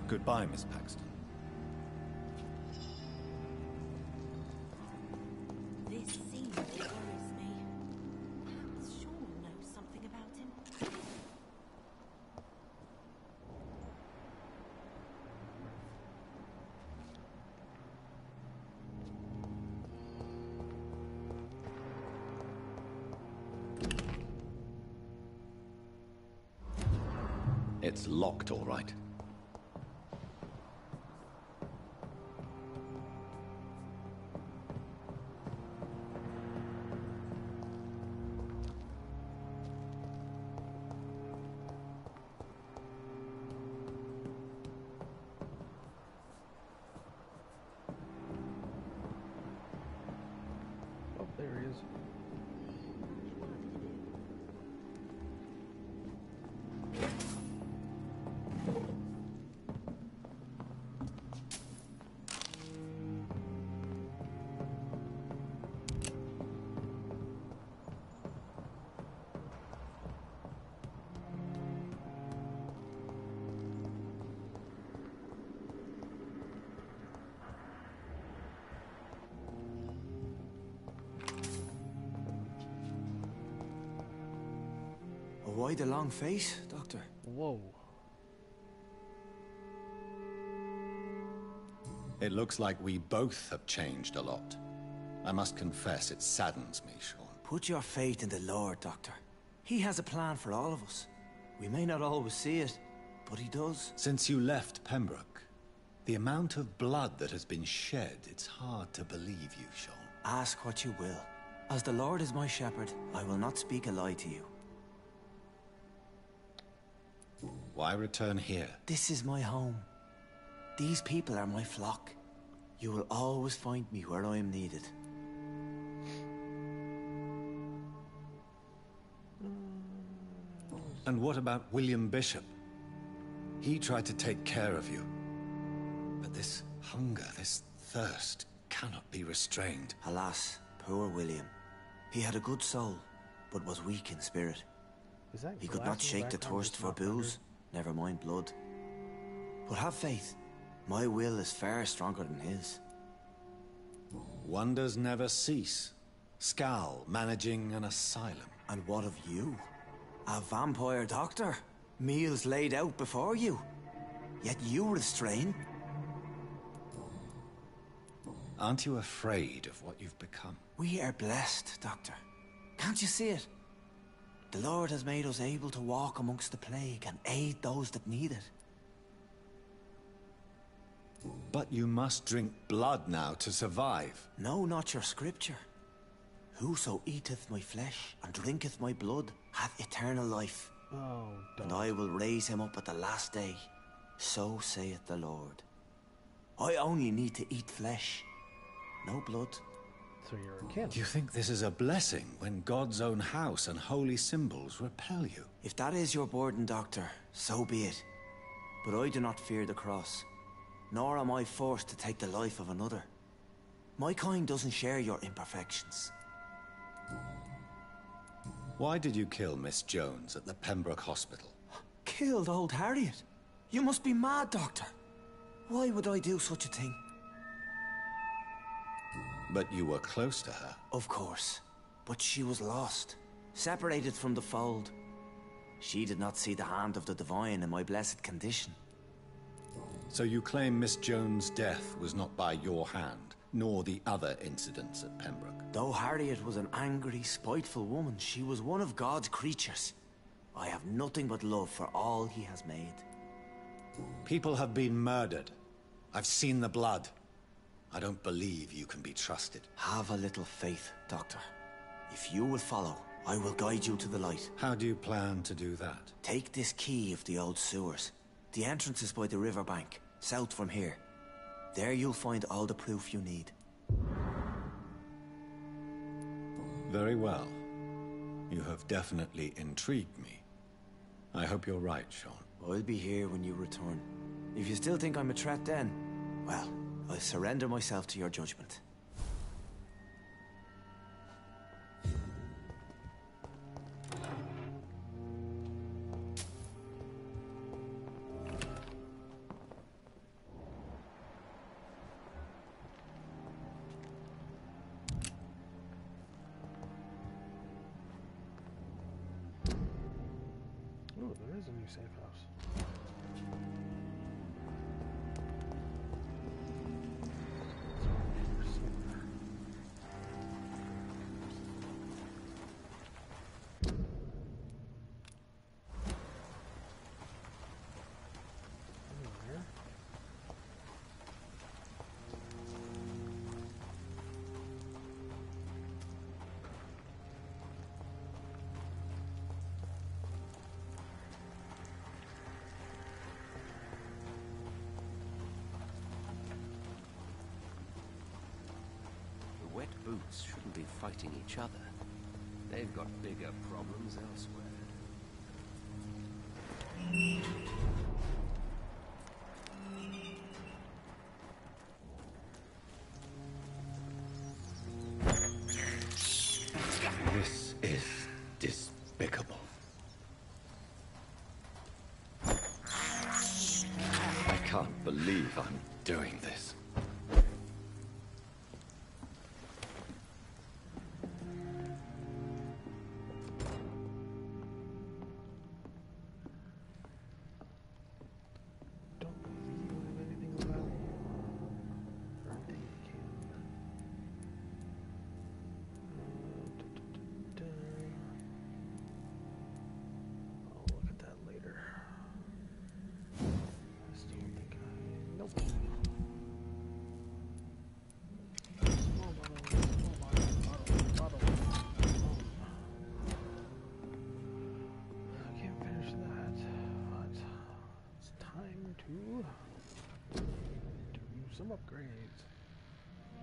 S7: Goodbye, Miss Paxton.
S20: This scene worries me. Perhaps Sean knows something about him.
S4: It's locked, all right.
S1: Oh, there he is.
S12: Why the long face, Doctor?
S1: Whoa.
S4: It looks like we both have changed a lot. I must confess, it saddens me, Sean.
S12: Put your faith in the Lord, Doctor. He has a plan for all of us. We may not always see it, but he does.
S4: Since you left Pembroke, the amount of blood that has been shed, it's hard to believe you, Sean.
S12: Ask what you will. As the Lord is my shepherd, I will not speak a lie to you.
S4: Why return here?
S12: This is my home. These people are my flock. You will always find me where I am needed.
S4: And what about William Bishop? He tried to take care of you. But this hunger, this thirst, cannot be restrained.
S12: Alas, poor William. He had a good soul, but was weak in spirit. He could not shake the thirst for booze, never mind blood. But have faith. My will is far stronger than his.
S4: Wonders never cease. Scal managing an asylum.
S12: And what of you? A vampire doctor? Meals laid out before you? Yet you restrain?
S4: Aren't you afraid of what you've become?
S12: We are blessed, Doctor. Can't you see it? The Lord has made us able to walk amongst the plague and aid those that need it.
S4: But you must drink blood now to survive.
S12: No, not your scripture. Whoso eateth my flesh and drinketh my blood hath eternal life. And I will raise him up at the last day. So saith the Lord. I only need to eat flesh. No blood.
S1: So you're a kin.
S7: Do you think this is a blessing when God's own house and holy symbols repel you?
S12: If that is your burden, Doctor, so be it. But I do not fear the cross, nor am I forced to take the life of another. My kind doesn't share your imperfections.
S7: Why did you kill Miss Jones at the Pembroke Hospital?
S12: Killed old Harriet? You must be mad, Doctor. Why would I do such a thing?
S7: But you were close to her.
S12: Of course. But she was lost, separated from the fold. She did not see the hand of the divine in my blessed condition.
S7: So you claim Miss Jones' death was not by your hand, nor the other incidents at Pembroke?
S12: Though Harriet was an angry, spiteful woman, she was one of God's creatures. I have nothing but love for all he has made.
S7: People have been murdered. I've seen the blood. I don't believe you can be trusted.
S12: Have a little faith, Doctor. If you will follow, I will guide you to the light.
S7: How do you plan to do that?
S12: Take this key of the old sewers. The entrance is by the riverbank, south from here. There you'll find all the proof you need.
S7: Very well. You have definitely intrigued me. I hope you're right, Sean.
S12: I'll be here when you return. If you still think I'm a threat then, well, I'll surrender myself to your judgment.
S1: Oh, there is a new safe house.
S21: The wet boots shouldn't be fighting each other. They've got bigger problems elsewhere.
S4: This is despicable. I can't believe I'm doing this.
S1: Some upgrades. I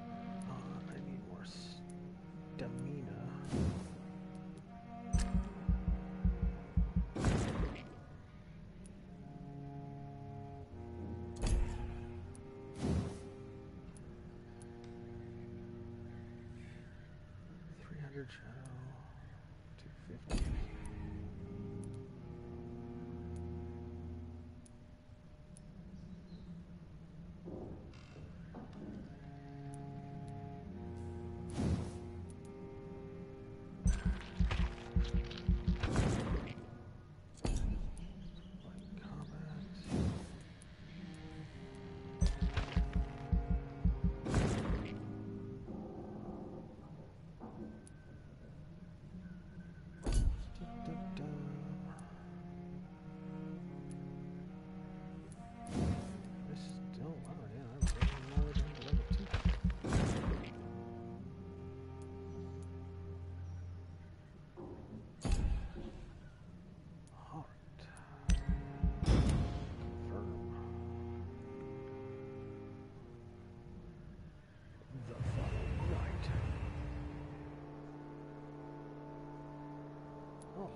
S1: need more stamina. $300 shadow. $250.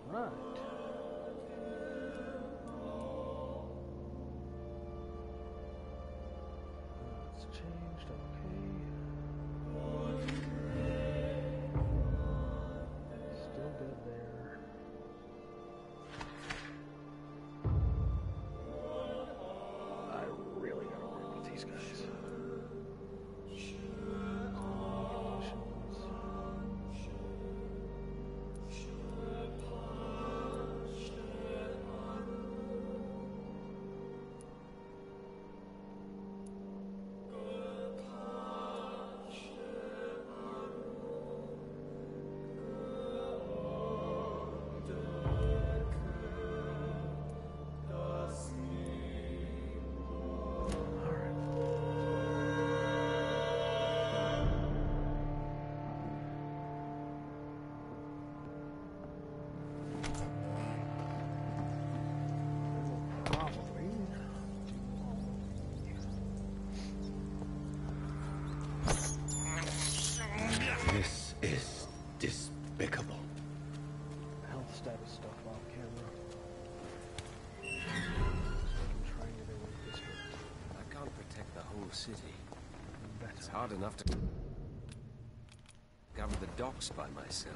S1: Right. It's changed, okay. Still good there. I really gotta work with these guys.
S4: This is despicable.
S1: Health status stuff off camera. Triangulating district.
S21: I can't protect the whole city.
S1: Better.
S21: It's hard enough to cover the docks by myself.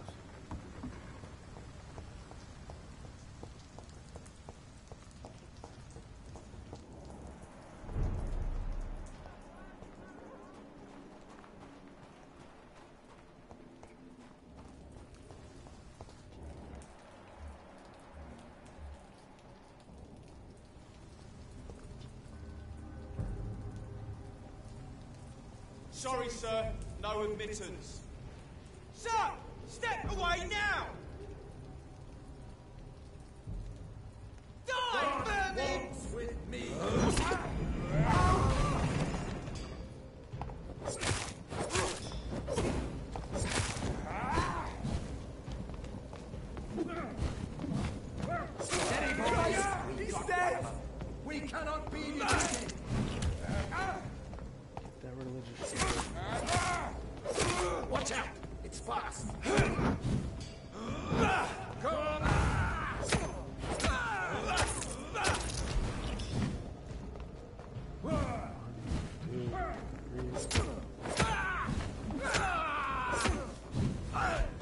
S3: Sorry, sir. No admittance. Sir! Step away now! Die, vermin! Waltz with me. Steady, boys! He's dead! We cannot be defeated!
S1: That religious shit.
S3: Watch out! It's fast!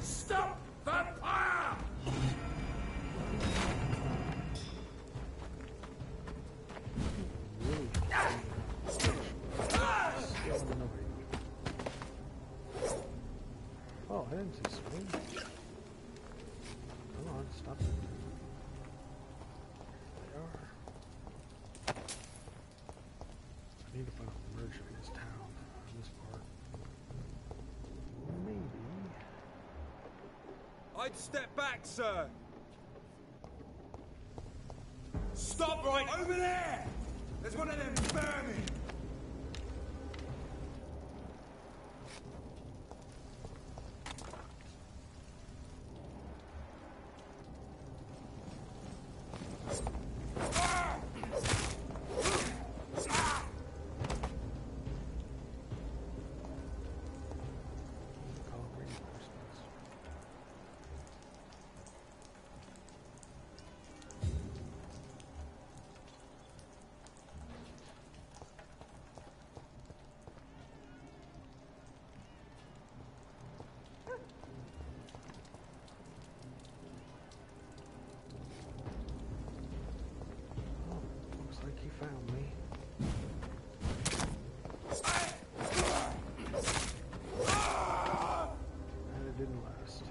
S3: Stop Vampyr!
S1: Oh, I didn't see swing. Come on, stop it. They are. I need to find a merger in this town, in this part. Maybe.
S3: I'd step back, sir. Stop right over there! There's one of them vermin!
S1: Looks like he found me. And it didn't last.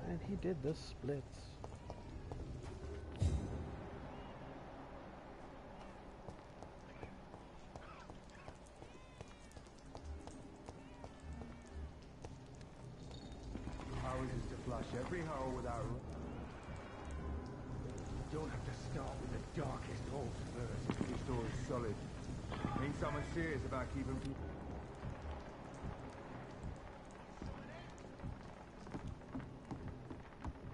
S1: And he did the splits.
S3: How is it to flush every hole without... You don't have to start with the darkest holes first. This door is solid. Means someone's serious about keeping people...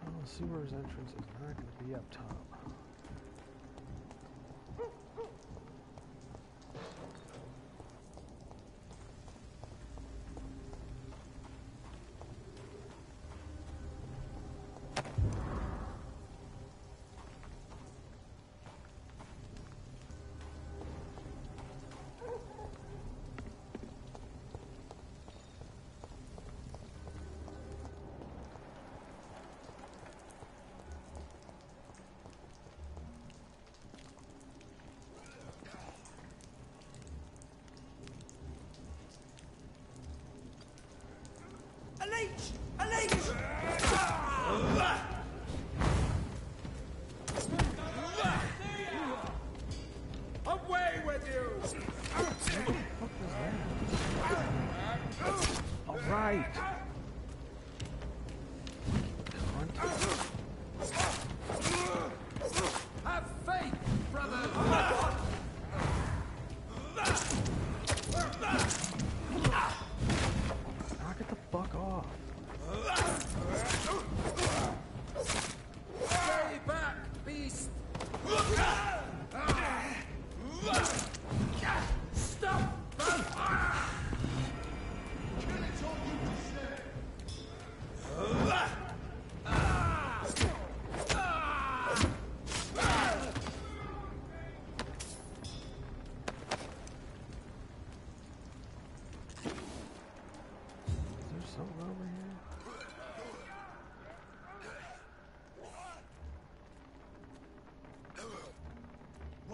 S1: Oh, the sewer's entrance is not going to be up top.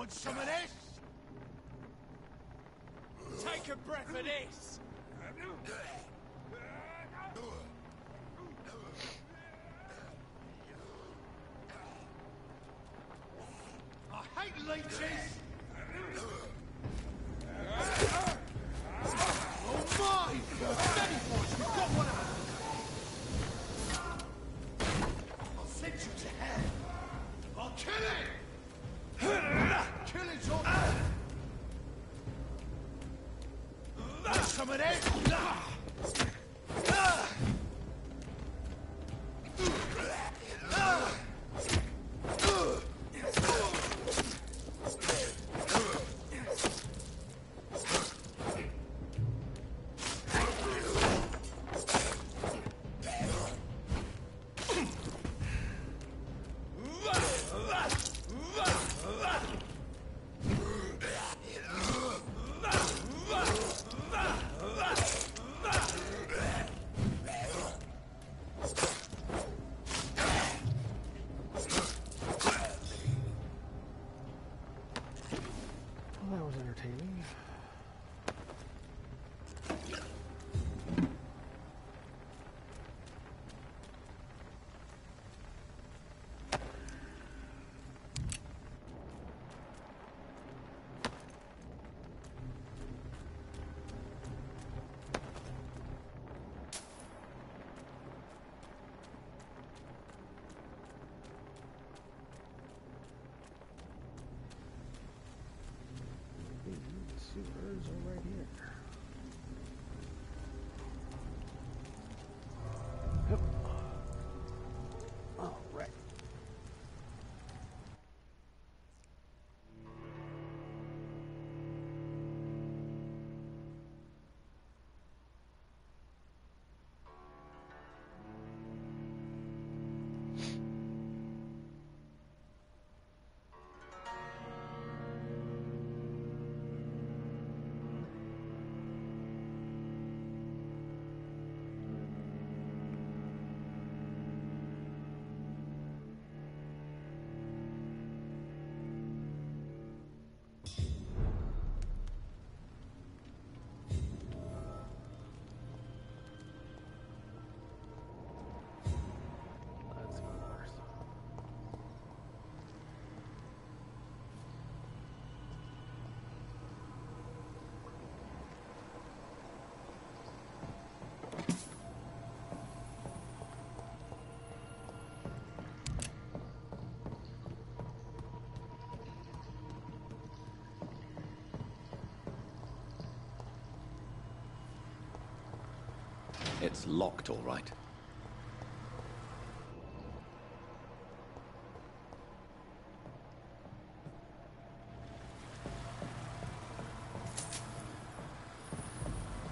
S6: Want some of this? Take a breath of this! I hate leeches! Oh my! Steady, boys! We've got one of them! I'll send you to hell! I'll kill it! Killing's all... Want some of this?
S1: Well, that was entertaining. The sewers are right here. Yep. All right. That's even worse.
S4: It's locked, all right.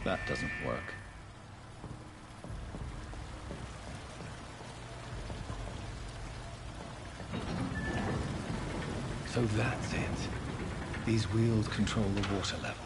S4: That doesn't work.
S7: So that's it. These wheels control the water level.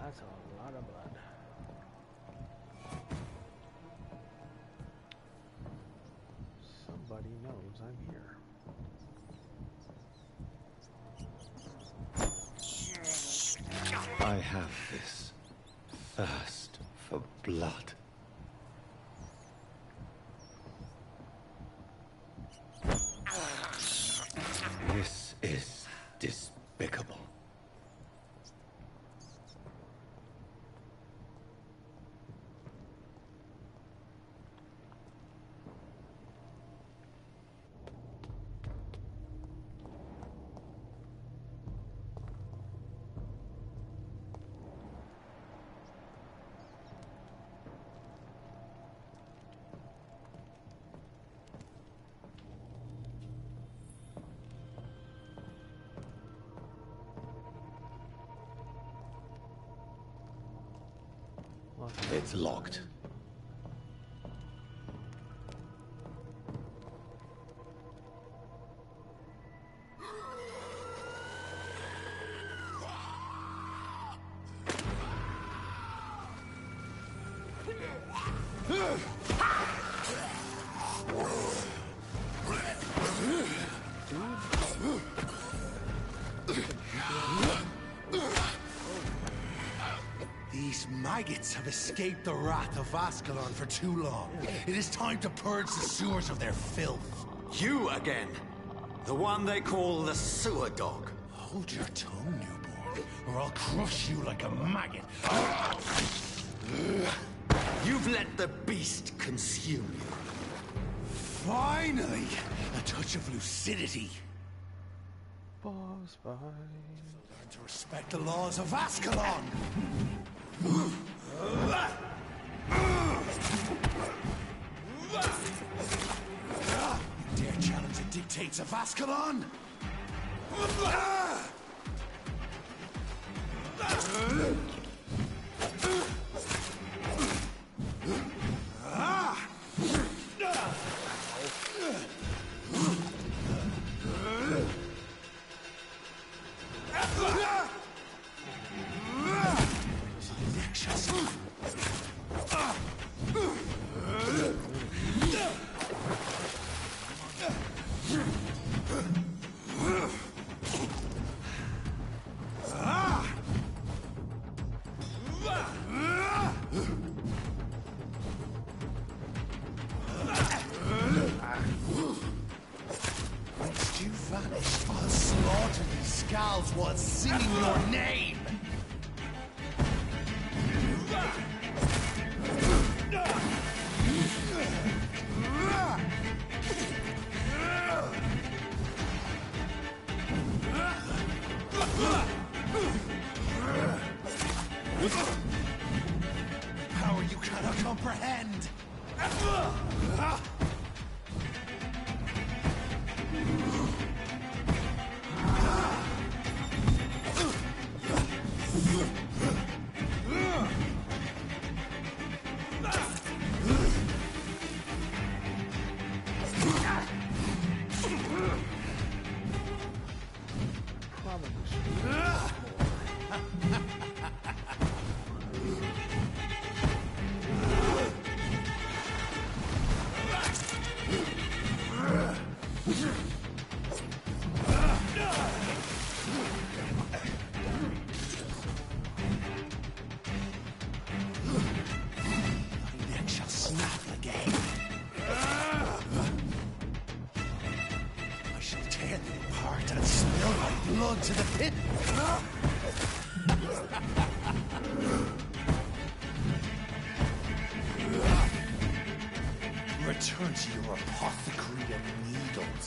S1: That's a lot of blood. Somebody knows I'm here.
S4: I have this thirst for blood. This is despicable. It's locked.
S6: These maggots have escaped the wrath of Ascalon for too long. It is time to purge the sewers of their filth.
S5: You again! The one they call the sewer dog.
S6: Hold your tongue, newborn, or I'll crush you like a maggot.
S5: You've let the beast consume you.
S6: Finally! A touch of lucidity.
S1: Boss, bye.
S6: Learn to respect the laws of Ascalon! You dare challenge the dictates of Ascalon? Once you vanish, I'll slaughter these skulls while singing your name! Power you cannot comprehend! Neck shall snap again. I shall tear them apart and spill my blood to the pit. Return to your apothecary of needles.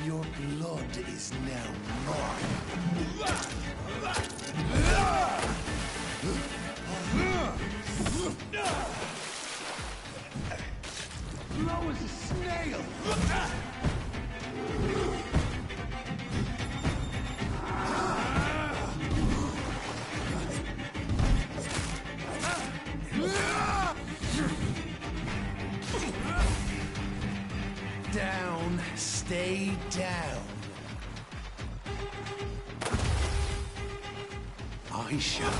S6: Your blood is now mine. Slow as a snail. Down, stay down. I shall.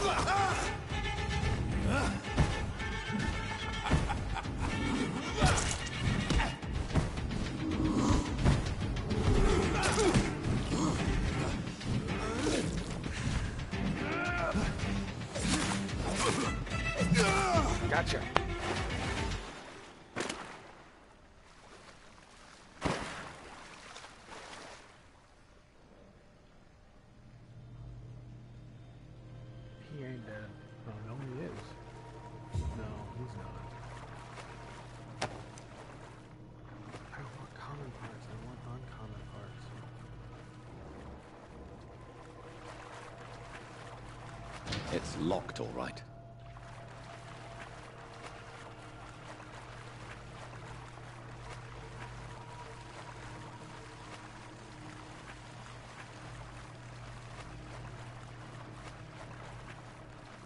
S1: Gotcha. He ain't dead. Oh, no, he is. No, he's not. I don't want common parts. I want uncommon parts.
S4: It's locked, all right.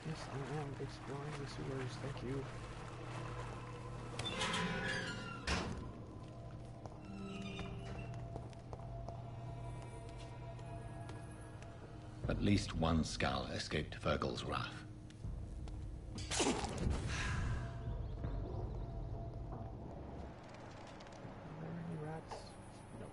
S1: Yes, I am exploring the sewers. Thank you.
S4: At least one Skal escaped Fergal's wrath.
S1: Are there any rats? No.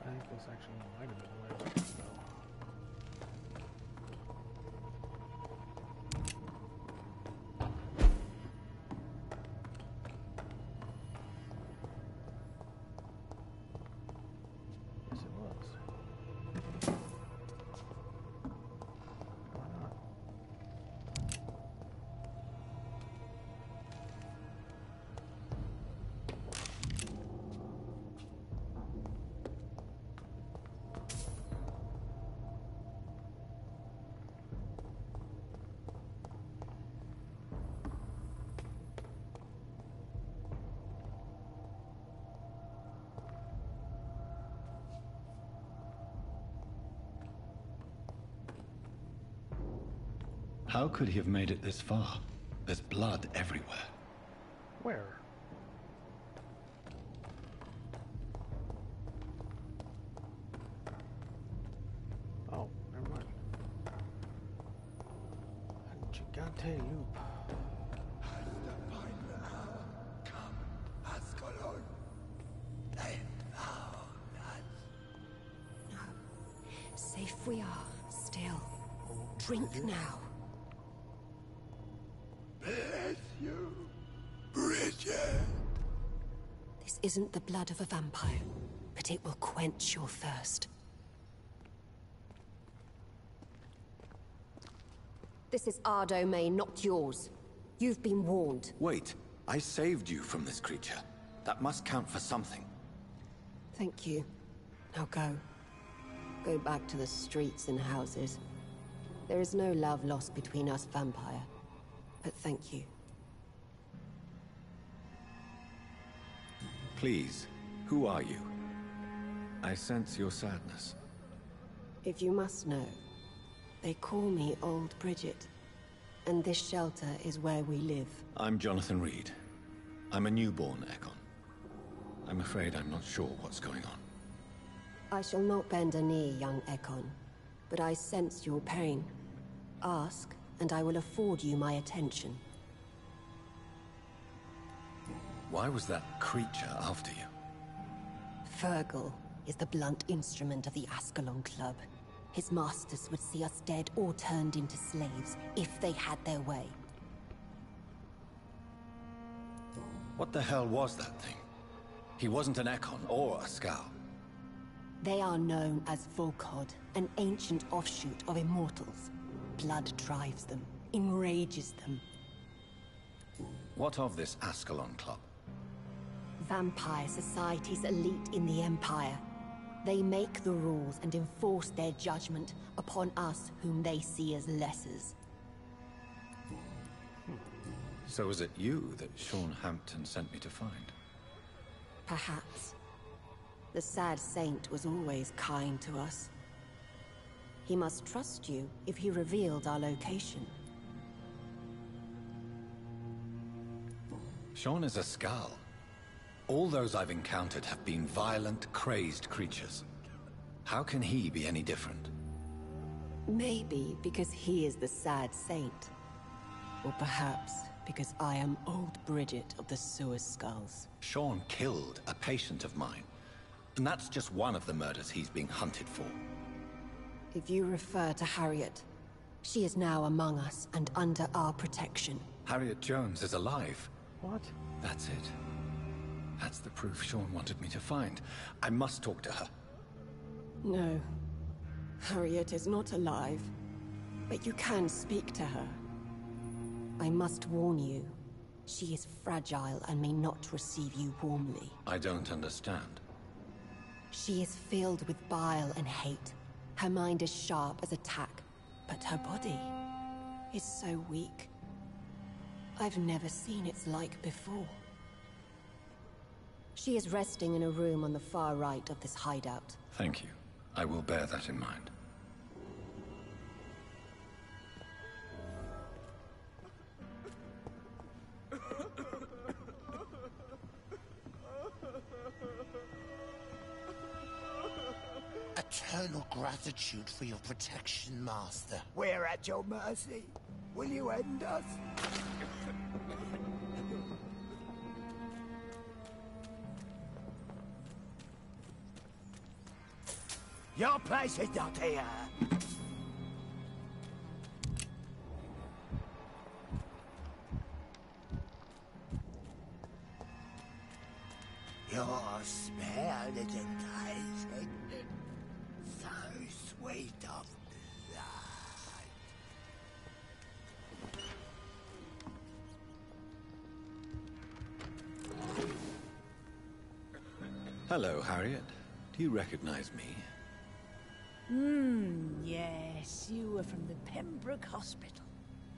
S1: I think this actually might have been the way I went, though. Yes, it was. Why not?
S4: How could he have made it this far? There's blood everywhere.
S1: Where? Oh, never mind. A gigante loop.
S15: Safe we are, still. Drink now.
S6: Bless you, Bridget.
S15: This isn't the blood of a vampire, but it will quench your thirst. This is our domain, not yours. You've been warned.
S4: Wait, I saved you from this creature. That must count for something.
S15: Thank you. Now go. Go back to the streets and houses. There is no love lost between us, Vampire. But thank you.
S4: Please, who are you? I sense your sadness.
S15: If you must know, they call me Old Bridget. And this shelter is where we live.
S4: I'm Jonathan Reed. I'm a newborn Ekon. I'm afraid I'm not sure what's going on.
S15: I shall not bend a knee, young Ekon. But I sense your pain. Ask, and I will afford you my attention.
S4: Why was that creature after you?
S15: Fergal is the blunt instrument of the Ascalon Club. His masters would see us dead or turned into slaves, if they had their way.
S4: What the hell was that thing? He wasn't an Ekon or a Scowl.
S15: They are known as Volkod, an ancient offshoot of immortals. Blood drives them, enrages them.
S4: What of this Ascalon Club?
S15: Vampire Society's elite in the Empire. They make the rules and enforce their judgment upon us whom they see as lessers.
S4: So was it you that Sean Hampton sent me to find?
S15: Perhaps. The sad saint was always kind to us. He must trust you if he revealed our location.
S4: Sean is a Scowl. All those I've encountered have been violent, crazed creatures. How can he be any different?
S15: Maybe because he is the sad saint. Or perhaps because I am old Bridget of the Sewer Skulls.
S4: Sean killed a patient of mine. And that's just one of the murders he's being hunted for.
S15: If you refer to Harriet, she is now among us and under our protection.
S4: Harriet Jones is alive.
S1: What?
S4: That's it. That's the proof Sean wanted me to find. I must talk to her.
S15: No. Harriet is not alive. But you can speak to her. I must warn you. She is fragile and may not receive you warmly.
S4: I don't understand.
S15: She is filled with bile and hate. Her mind is sharp as a tack, but her body is so weak. I've never seen its like before. She is resting in a room on the far right of this hideout.
S4: Thank you. I will bear that in mind.
S6: Eternal gratitude for your protection, Master.
S2: We're at your mercy. Will you end us? Your place is not here. Your spare little tasting. So sweet of blood.
S4: Hello, Harriet. Do you recognize me?
S17: Yes, you were from the Pembroke Hospital.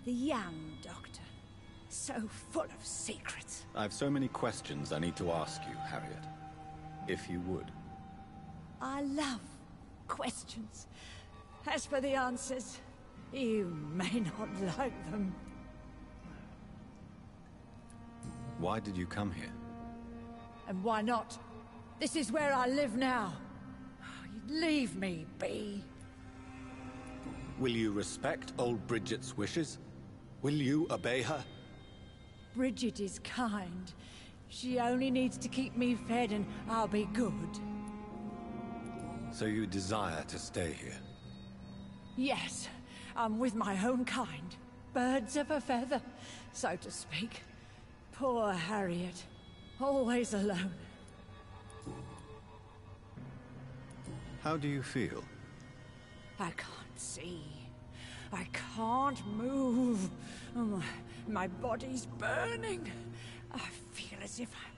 S17: The young doctor. So full of secrets.
S4: I have so many questions I need to ask you, Harriet. If you would.
S17: I love questions. As for the answers, you may not like them.
S4: Why did you come here?
S17: And why not? This is where I live now. Leave me be.
S4: Will you respect old Bridget's wishes? Will you obey her?
S17: Bridget is kind. She only needs to keep me fed and I'll be good.
S4: So you desire to stay here?
S17: Yes, I'm with my own kind. Birds of a feather, so to speak. Poor Harriet. Always alone.
S4: How do you feel?
S17: I can't see. I can't move. My body's burning. I feel as if I'm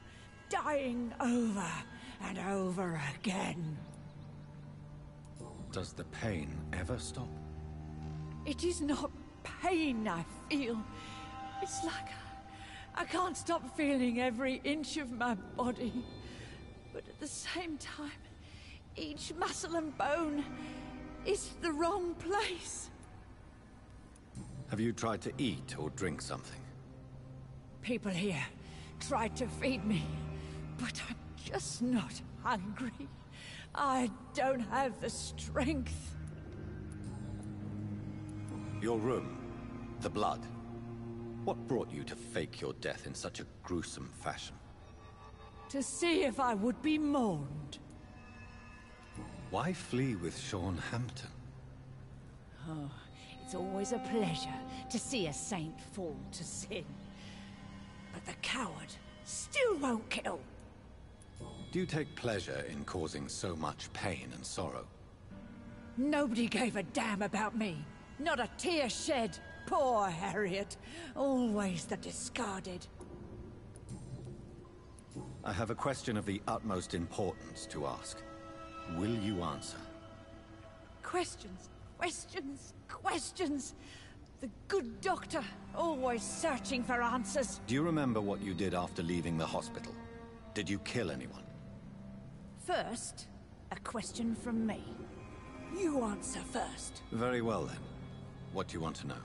S17: dying over and over again.
S4: Does the pain ever stop?
S17: It is not pain I feel. It's like I can't stop feeling every inch of my body. But at the same time, each muscle and bone is the wrong place.
S4: Have you tried to eat or drink something?
S17: People here tried to feed me, but I'm just not hungry. I don't have the strength.
S4: Your room, the blood. What brought you to fake your death in such a gruesome fashion?
S17: To see if I would be mourned.
S4: Why flee with Sean Hampton?
S17: Oh, it's always a pleasure to see a saint fall to sin. But the coward Still won't kill.
S4: Do you take pleasure in causing so much pain and sorrow?
S17: Nobody gave a damn about me. Not a tear shed. Poor Harriet. Always the discarded.
S4: I have a question of the utmost importance to ask. Will you answer?
S17: Questions, questions, questions. The good doctor, always searching for answers.
S4: Do you remember what you did after leaving the hospital? Did you kill anyone?
S17: First, a question from me. You answer first.
S4: Very well then. What do you want to know?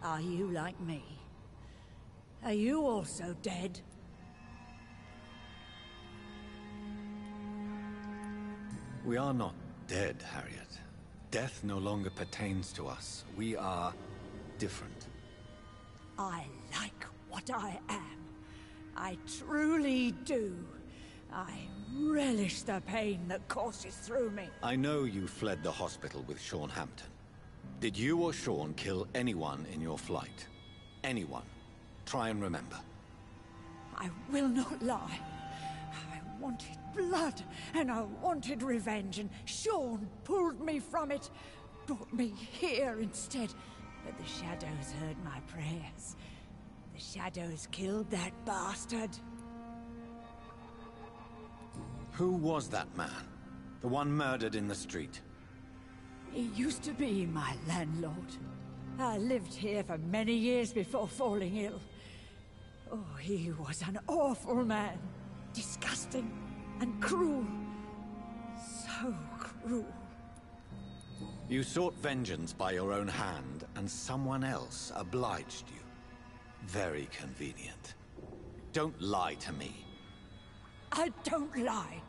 S17: Are you like me? Are you also dead?
S4: We are not dead, Harriet. Death no longer pertains to us. We are different.
S17: I like what I am. I truly do. I relish the pain that courses through me.
S4: I know you fled the hospital with Sean Hampton. Did you or Sean kill anyone in your flight? Anyone? Try and remember.
S17: I will not lie. I wanted blood, and I wanted revenge, and Sean pulled me from it, brought me here instead. But the shadows heard my prayers. The shadows killed that bastard.
S4: Who was that man? The one murdered in the street?
S17: He used to be my landlord. I lived here for many years before falling ill. Oh, he was an awful man. Disgusting and cruel. So cruel.
S4: You sought vengeance by your own hand, and someone else obliged you. Very convenient. Don't lie to me.
S17: I don't lie.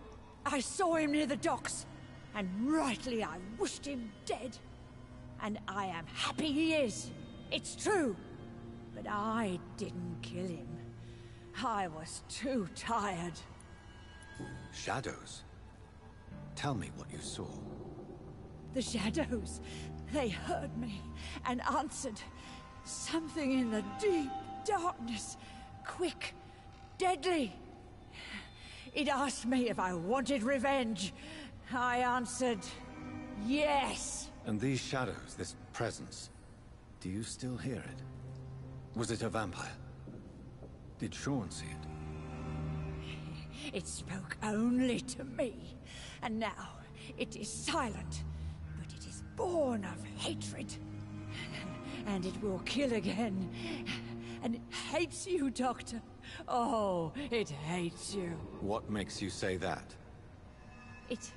S17: I saw him near the docks, and rightly I wished him dead. And I am happy he is. It's true. But I didn't kill him. I was too tired.
S4: Shadows? Tell me what you saw.
S17: The shadows, they heard me and answered. Something in the deep darkness. Quick, deadly. It asked me if I wanted revenge. I answered, yes.
S4: And these shadows, this presence, do you still hear it? Was it a vampire? Did Sean see it?
S17: It spoke only to me, and now it is silent, but it is born of hatred. And it will kill again. And it hates you, Doctor. Oh, it hates you.
S4: What makes you say that?
S17: It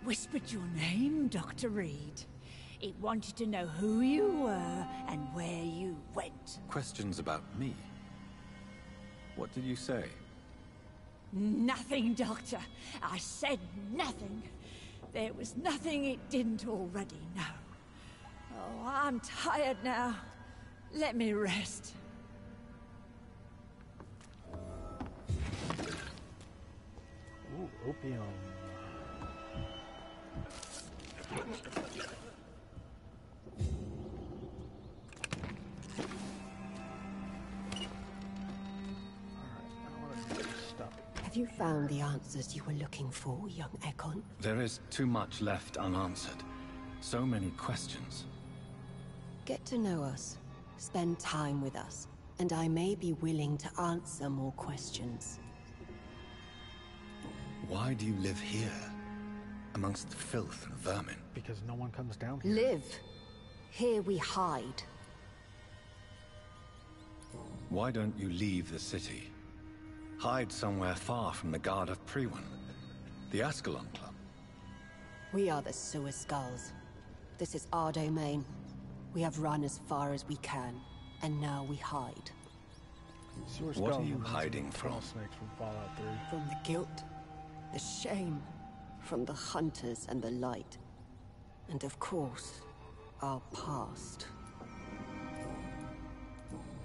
S17: whispered your name, Dr. Reed. It wanted to know who you were and where you went.
S4: Questions about me? What did you say?
S17: Nothing, Doctor. I said nothing. There was nothing it didn't already know. Oh, I'm tired now. Let me rest.
S1: Ooh, opium.
S15: Have you found the answers you were looking for, young Ekon?
S4: There is too much left unanswered. So many questions.
S15: Get to know us. Spend time with us. And I may be willing to answer more questions.
S4: Why do you live here? Amongst the filth and vermin?
S1: Because no one comes down here.
S15: Live. Here we hide.
S4: Why don't you leave the city? Hide somewhere far from the Guard of Priwen. The Ascalon Club.
S15: We are the Sewer Skulls. This is our domain. We have run as far as we can, and now we hide.
S4: What are you hiding from?
S1: Snakes from Fallout 3.
S15: From the guilt, the shame, from the hunters and the light. And of course, our past.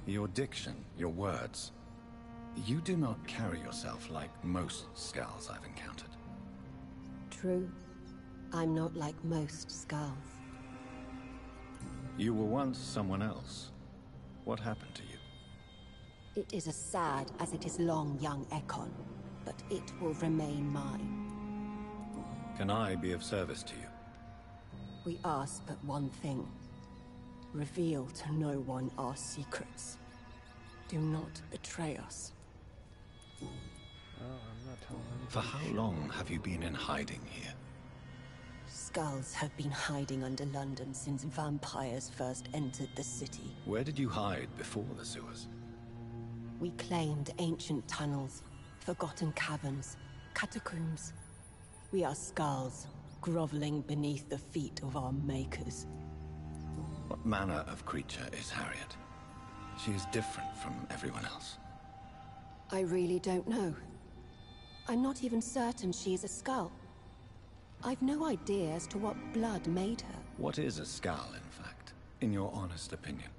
S4: Your diction, your words. You do not carry yourself like most Skulls I've encountered.
S15: True. I'm not like most Skulls.
S4: You were once someone else. What happened to you?
S15: It is as sad as it is long, young Ekon, but it will remain mine.
S7: Can I be of service to you?
S15: We ask but one thing. Reveal to no one our secrets. Do not betray us.
S1: Oh, I'm not telling anyone.
S7: For how long have you been in hiding here?
S15: Skulls have been hiding under London since vampires first entered the city.
S7: Where did you hide before the sewers?
S15: We claimed ancient tunnels, forgotten caverns, catacombs. We are skulls, groveling beneath the feet of our makers.
S7: What manner of creature is Harriet? She is different from everyone else.
S15: I really don't know. I'm not even certain she is a skull. I've no idea as to what blood made her.
S7: What is a skull, in fact, in your honest opinion?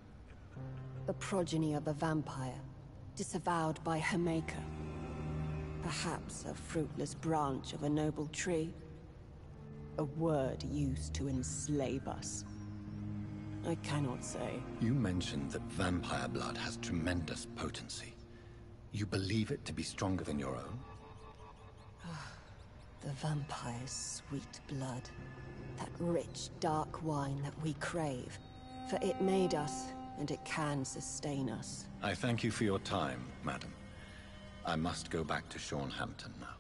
S15: The progeny of a vampire, disavowed by her maker. Perhaps a fruitless branch of a noble tree. A word used to enslave us. I cannot say.
S7: You mentioned that vampire blood has tremendous potency. You believe it to be stronger than your own?
S15: The vampire's sweet blood. That rich, dark wine that we crave. For it made us, and it can sustain us.
S7: I thank you for your time, madam. I must go back to Hampton now.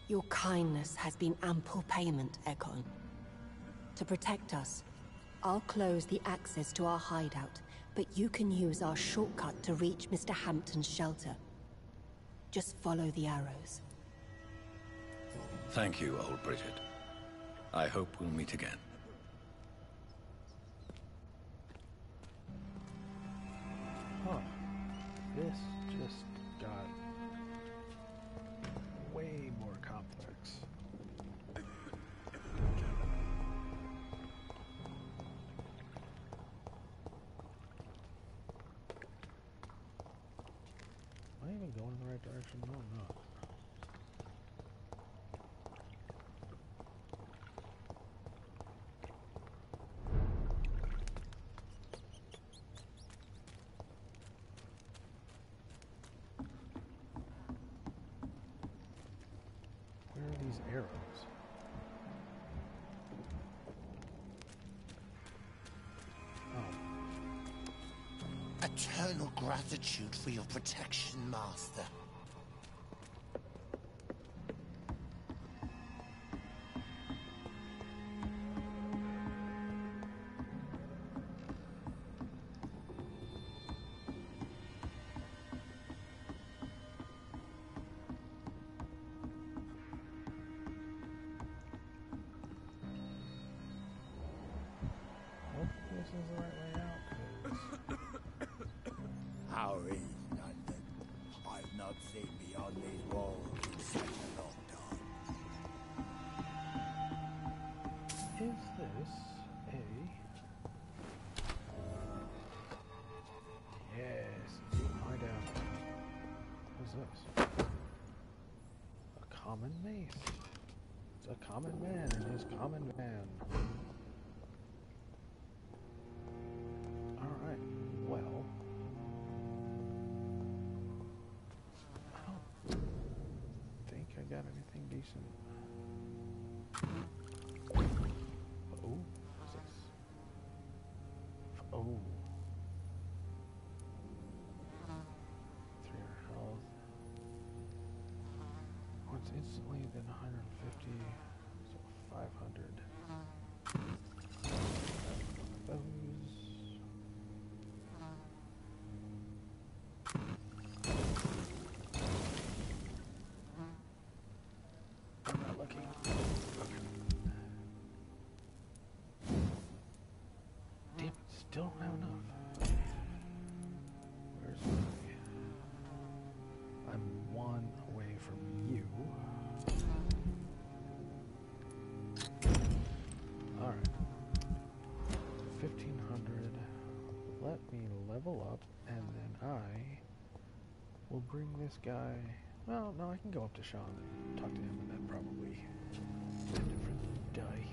S15: Your kindness has been ample payment, Ekon. To protect us, I'll close the access to our hideout, but you can use our shortcut to reach Mr. Hampton's shelter. Just follow the arrows.
S7: Thank you, old Bridget. I hope we'll meet again.
S1: Huh. This just got way more complex. Am I even going in the right direction? No, I'm not. Where are these arrows?
S2: Eternal gratitude for your protection, Master.
S1: Hope this is the right way out, 'cause
S2: How is London? I've not seen beyond these walls in such a long time.
S1: is this a... Yes, find out. What's this? A common mace. It's a common man and his common man. Alright, well... I don't think I got anything decent. Oh, what's this? Oh. 3 health. Once instantly, then 150, so 500. Those. I'm not looking. Okay. Damn it, still don't have enough. Where's my... I'm 1 away from you. Alright. 1,500. Let me level up, and then I will bring this guy... Well, no, I can go up to Sean and talk to him, and then probably get a different die.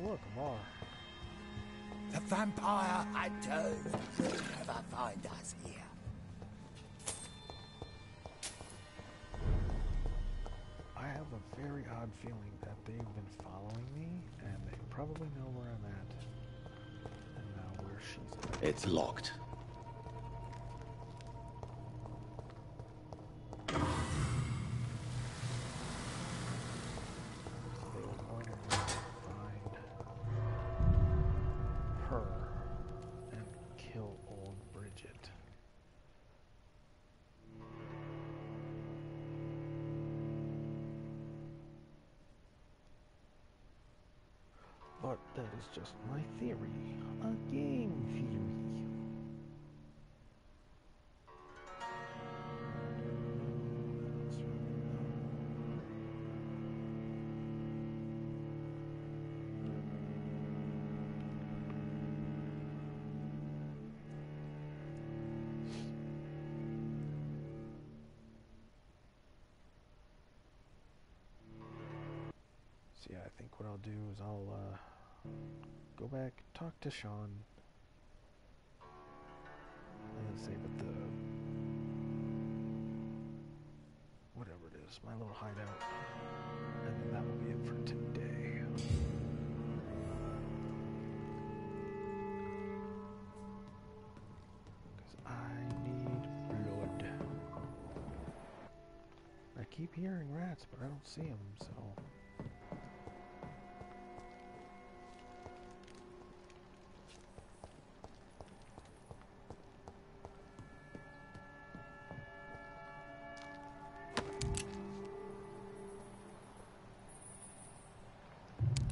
S1: look, a bar.
S2: The vampire hunters will never find us here.
S1: I have a very odd feeling that they've been following me, and they probably know where I'm at. And now where she's at.
S4: It's locked.
S1: But that is just my theory. A game theory. So yeah, I think what I'll do is I'll go back, talk to Sean, and then save at the whatever it is, my little hideout, and then that will be it for today. Because I need blood. I keep hearing rats, but I don't see them, so...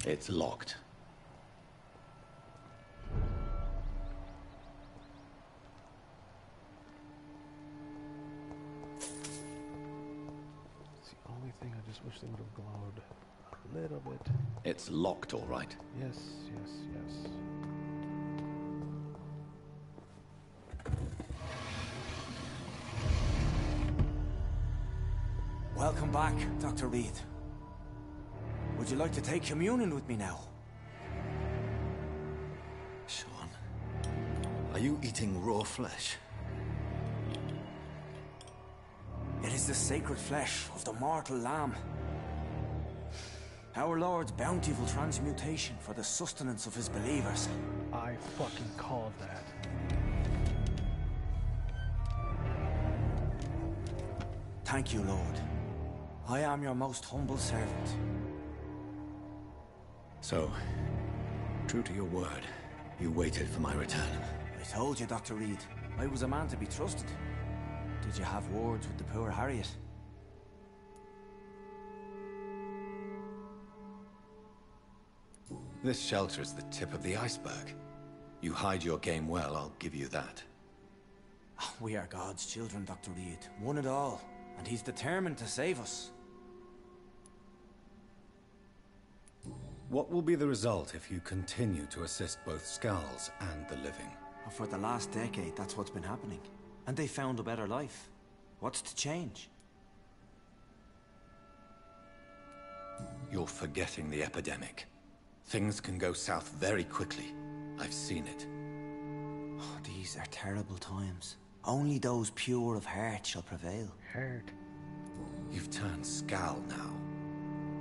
S4: It's locked.
S1: It's the only thing, I just wish they would have glowed a little bit.
S4: It's locked, all right.
S1: Yes, yes, yes.
S12: Welcome back, Dr. Reed. Would you like to take communion with me now?
S4: Sean, are you eating raw flesh?
S12: It is the sacred flesh of the mortal lamb. Our Lord's bountiful transmutation for the sustenance of his believers.
S1: I fucking called that.
S12: Thank you, Lord. I am your most humble servant.
S4: So, true to your word, you waited for my return.
S12: I told you, Dr. Reed, I was a man to be trusted. Did you have words with the poor Harriet?
S4: This shelter is the tip of the iceberg. You hide your game well, I'll give you that.
S12: We are God's children, Dr. Reed. One and all. And he's determined to save us.
S7: What will be the result if you continue to assist both Skulls and the living?
S12: For the last decade, that's what's been happening. And they found a better life. What's to change?
S4: You're forgetting the epidemic. Things can go south very quickly. I've seen it.
S12: Oh, these are terrible times. Only those pure of heart shall prevail.
S1: Heart.
S4: You've turned Skal now.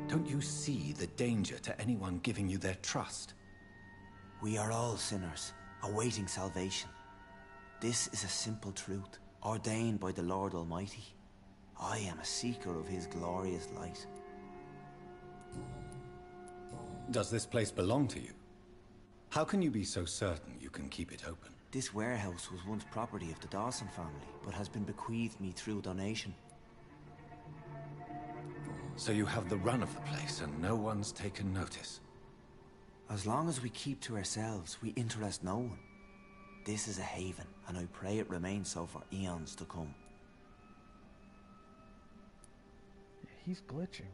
S4: Don't you see the danger to anyone giving you their trust?
S12: We are all sinners, awaiting salvation. This is a simple truth, ordained by the Lord Almighty. I am a seeker of his glorious light.
S7: Does this place belong to you? How can you be so certain you can keep it open?
S12: This warehouse was once property of the Dawson family, but has been bequeathed me through donation.
S4: So you have the run of the place and no one's taken notice?
S12: As long as we keep to ourselves, we interest no one. This is a haven, and I pray it remains so for eons to come.
S1: He's glitching.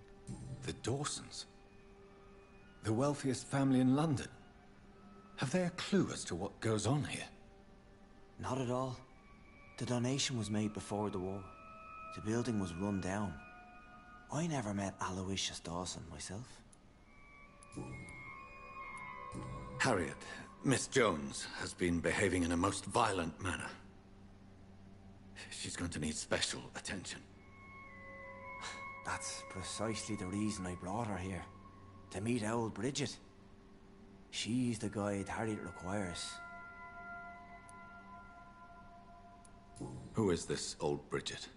S4: The Dawsons? The wealthiest family in London? Have they a clue as to what goes on here?
S12: Not at all. The donation was made before the war. The building was run down. I never met Aloysius Dawson myself.
S4: Harriet, Miss Jones has been behaving in a most violent manner. She's going to need special attention.
S12: That's precisely the reason I brought her here. To meet old Bridget. She's the guide Harriet requires.
S4: Who is this old Bridget?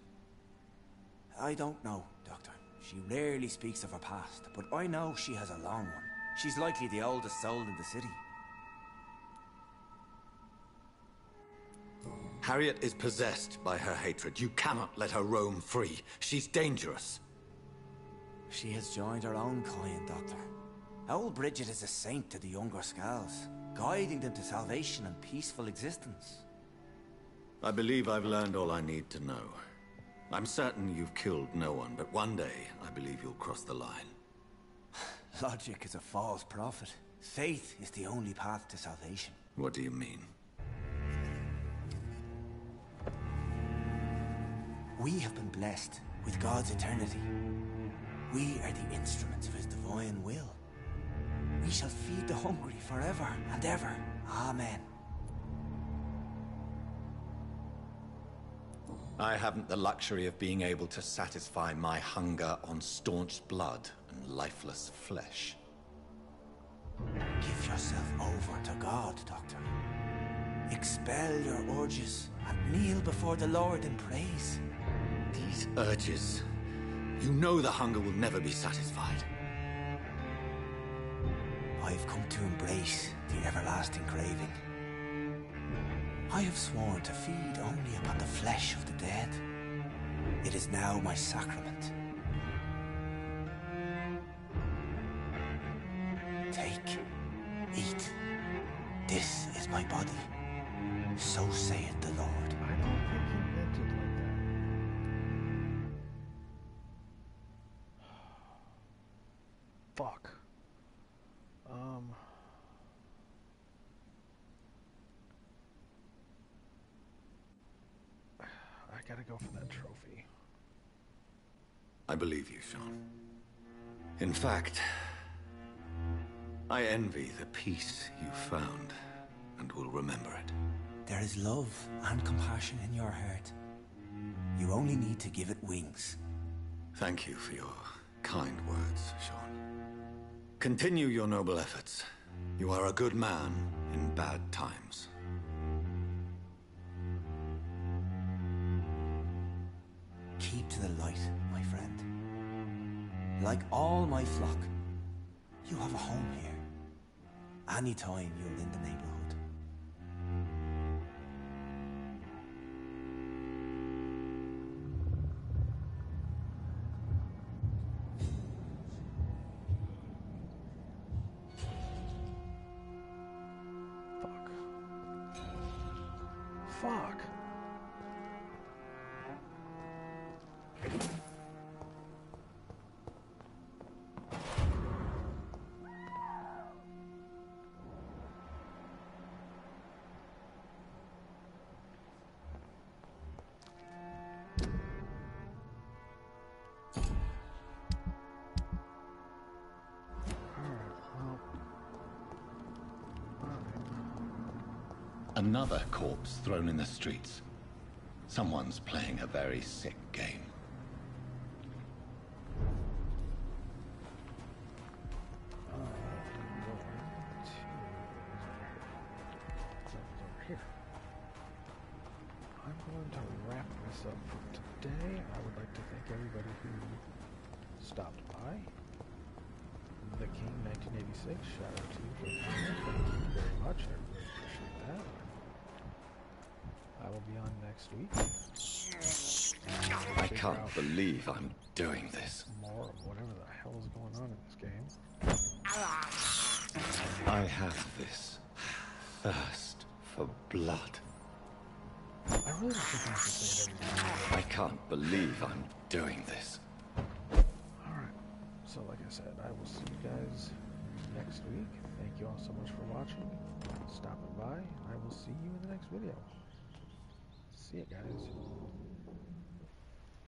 S12: I don't know, Doctor. She rarely speaks of her past, but I know she has a long one. She's likely the oldest soul in the city.
S4: Harriet is possessed by her hatred. You cannot let her roam free. She's dangerous.
S12: She has joined her own kind, Doctor. Old Bridget is a saint to the younger Scals, guiding them to salvation and peaceful existence.
S4: I believe I've learned all I need to know. I'm certain you've killed no one, but one day I believe you'll cross the line.
S12: Logic is a false prophet. Faith is the only path to salvation.
S4: What do you mean?
S12: We have been blessed with God's eternity. We are the instruments of His divine will. We shall feed the hungry forever and ever. Amen.
S4: I haven't the luxury of being able to satisfy my hunger on staunch blood and lifeless flesh.
S12: Give yourself over to God, Doctor. Expel your urges and kneel before the Lord in praise.
S4: These urges... You know the hunger will never be satisfied.
S12: I've come to embrace the everlasting craving. I have sworn to feed only upon the flesh of the dead. It is now my sacrament. Take, eat. This is my body. So saith the Lord.
S1: I don't think he meant it like that. Fuck. I gotta go for that trophy.
S4: I believe you, Sean. In fact, I envy the peace you found, and will remember it.
S12: There is love and compassion in your heart. You only need to give it wings.
S4: Thank you for your kind words, Sean. Continue your noble efforts. You are a good man in bad times.
S12: Keep to the light, my friend. Like all my flock, you have a home here. Anytime you're in the neighborhood.
S1: Fuck.
S4: Another corpse thrown in the streets. Someone's playing a very sick game.
S1: Here. I'm going to wrap this up for today. I would like to thank everybody who stopped by. The King 1986, shout out to you for the comment. Thank you very much. I really appreciate that. I will be on next week.
S4: I can't believe I'm doing this.
S1: More of whatever the hell is going on in this game.
S4: I have this thirst for blood.
S1: I really don't think I have to say it every time.
S4: I can't believe I'm doing this.
S1: Alright, so like I said, I will see you guys next week. Thank you all so much for watching, stopping by. I will see you in the next video. See ya, guys.